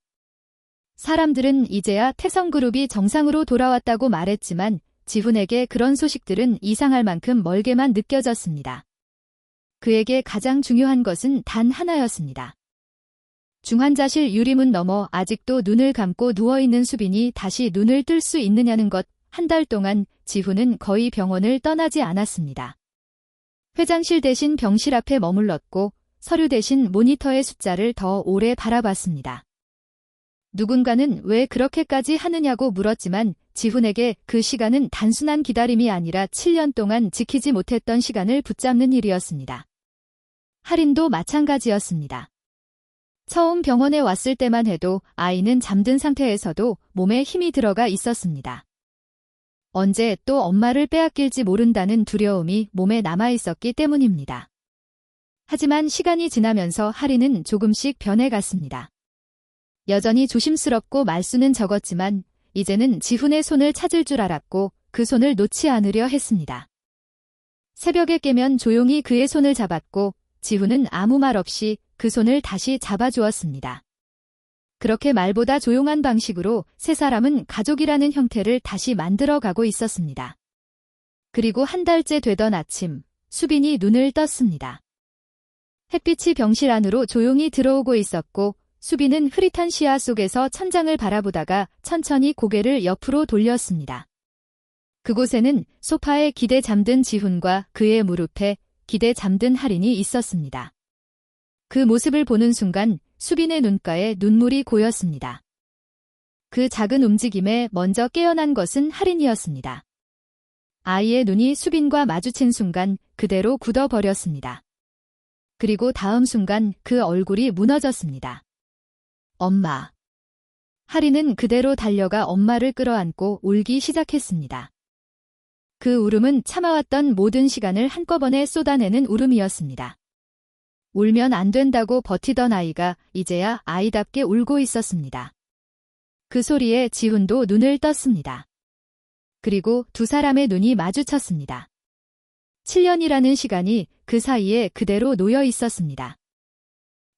S1: 사람들은 이제야 태성그룹이 정상으로 돌아왔다고 말했지만 지훈에게 그런 소식들은 이상할 만큼 멀게만 느껴졌습니다. 그에게 가장 중요한 것은 단 하나였습니다. 중환자실 유리문 너머 아직도 눈을 감고 누워있는 수빈이 다시 눈을 뜰 수 있느냐는 것. 한 달 동안 지훈은 거의 병원을 떠나지 않았습니다. 회장실 대신 병실 앞에 머물렀고 서류 대신 모니터의 숫자를 더 오래 바라봤습니다. 누군가는 왜 그렇게까지 하느냐고 물었지만 지훈에게 그 시간은 단순한 기다림이 아니라 7년 동안 지키지 못했던 시간을 붙잡는 일이었습니다. 할인도 마찬가지였습니다. 처음 병원에 왔을 때만 해도 아이는 잠든 상태에서도 몸에 힘이 들어가 있었습니다. 언제 또 엄마를 빼앗길지 모른다는 두려움이 몸에 남아있었기 때문입니다. 하지만 시간이 지나면서 할인은 조금씩 변해갔습니다. 여전히 조심스럽고 말수는 적었지만 이제는 지훈의 손을 찾을 줄 알았고 그 손을 놓지 않으려 했습니다. 새벽에 깨면 조용히 그의 손을 잡았고 지훈은 아무 말 없이 그 손을 다시 잡아주었습니다. 그렇게 말보다 조용한 방식으로 세 사람은 가족이라는 형태를 다시 만들어가고 있었습니다. 그리고 한 달째 되던 아침, 수빈이 눈을 떴습니다. 햇빛이 병실 안으로 조용히 들어오고 있었고 수빈은 흐릿한 시야 속에서 천장을 바라보다가 천천히 고개를 옆으로 돌렸습니다. 그곳에는 소파에 기대 잠든 지훈과 그의 무릎에 기대 잠든 할인이 있었습니다. 그 모습을 보는 순간 수빈의 눈가에 눈물이 고였습니다. 그 작은 움직임에 먼저 깨어난 것은 할인이었습니다. 아이의 눈이 수빈과 마주친 순간 그대로 굳어버렸습니다. 그리고 다음 순간 그 얼굴이 무너졌습니다. 엄마. 할인은 그대로 달려가 엄마를 끌어안고 울기 시작했습니다. 그 울음은 참아왔던 모든 시간을 한꺼번에 쏟아내는 울음이었습니다. 울면 안 된다고 버티던 아이가 이제야 아이답게 울고 있었습니다. 그 소리에 지훈도 눈을 떴습니다. 그리고 두 사람의 눈이 마주쳤습니다. 7년이라는 시간이 그 사이에 그대로 놓여 있었습니다.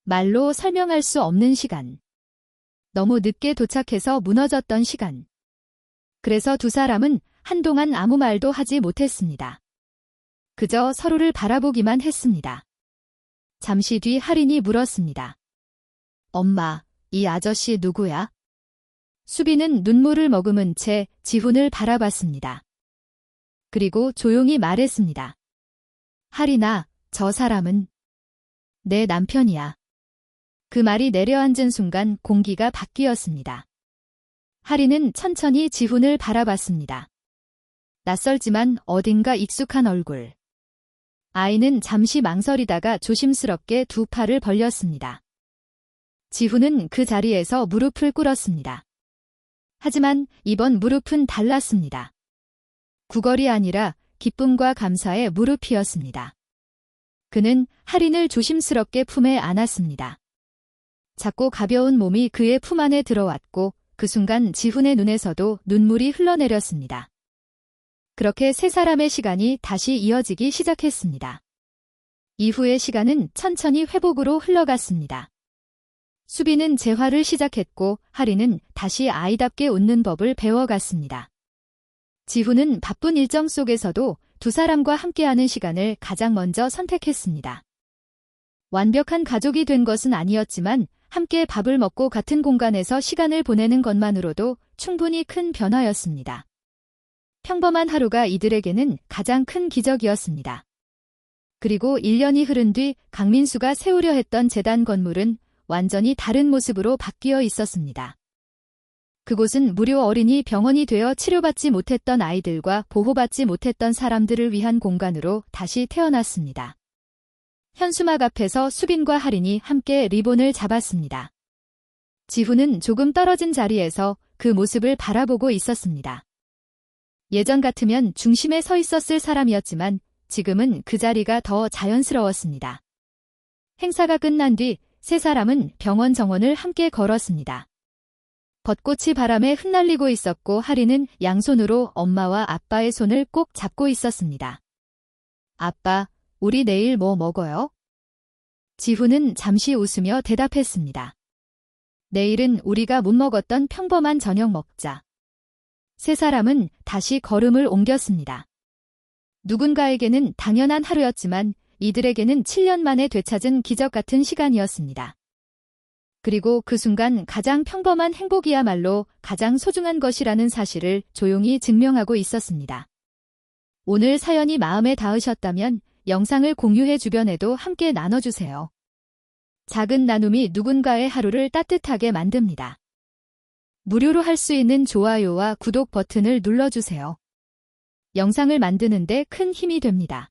S1: 말로 설명할 수 없는 시간. 너무 늦게 도착해서 무너졌던 시간. 그래서 두 사람은 한동안 아무 말도 하지 못했습니다. 그저 서로를 바라보기만 했습니다. 잠시 뒤 할인이 물었습니다. 엄마, 이 아저씨 누구야? 수빈은 눈물을 머금은 채 지훈을 바라봤습니다. 그리고 조용히 말했습니다. 할인아, 저 사람은 내 남편이야. 그 말이 내려앉은 순간 공기가 바뀌었습니다. 할인은 천천히 지훈을 바라봤습니다. 낯설지만 어딘가 익숙한 얼굴. 아이는 잠시 망설이다가 조심스럽게 두 팔을 벌렸습니다. 지훈은 그 자리에서 무릎을 꿇었습니다. 하지만 이번 무릎은 달랐습니다. 구걸이 아니라 기쁨과 감사의 무릎이었습니다. 그는 할인을 조심스럽게 품에 안았습니다. 작고 가벼운 몸이 그의 품 안에 들어왔고 그 순간 지훈의 눈에서도 눈물이 흘러내렸습니다. 그렇게 세 사람의 시간이 다시 이어지기 시작했습니다. 이후의 시간은 천천히 회복으로 흘러갔습니다. 수빈은 재활을 시작했고 할인은 다시 아이답게 웃는 법을 배워갔습니다. 지훈은 바쁜 일정 속에서도 두 사람과 함께하는 시간을 가장 먼저 선택했습니다. 완벽한 가족이 된 것은 아니었지만 함께 밥을 먹고 같은 공간에서 시간을 보내는 것만으로도 충분히 큰 변화였습니다. 평범한 하루가 이들에게는 가장 큰 기적이었습니다. 그리고 1년이 흐른 뒤 강민수가 세우려 했던 재단 건물은 완전히 다른 모습으로 바뀌어 있었습니다. 그곳은 무료 어린이 병원이 되어 치료받지 못했던 아이들과 보호받지 못했던 사람들을 위한 공간으로 다시 태어났습니다. 현수막 앞에서 수빈과 할인이 함께 리본을 잡았습니다. 지훈은 조금 떨어진 자리에서 그 모습을 바라보고 있었습니다. 예전 같으면 중심에 서 있었을 사람이었지만 지금은 그 자리가 더 자연스러웠습니다. 행사가 끝난 뒤 세 사람은 병원 정원을 함께 걸었습니다. 벚꽃이 바람에 흩날리고 있었고 할인은 양손으로 엄마와 아빠의 손을 꼭 잡고 있었습니다. 아빠, 우리 내일 뭐 먹어요? 지훈은 잠시 웃으며 대답했습니다. 내일은 우리가 못 먹었던 평범한 저녁 먹자. 세 사람은 다시 걸음을 옮겼습니다. 누군가에게는 당연한 하루였지만 이들에게는 7년 만에 되찾은 기적 같은 시간이었습니다. 그리고 그 순간 가장 평범한 행복이야말로 가장 소중한 것이라는 사실을 조용히 증명하고 있었습니다. 오늘 사연이 마음에 닿으셨다면 영상을 공유해 주변에도 함께 나눠주세요. 작은 나눔이 누군가의 하루를 따뜻하게 만듭니다. 무료로 할 수 있는 좋아요와 구독 버튼을 눌러주세요. 영상을 만드는 데 큰 힘이 됩니다.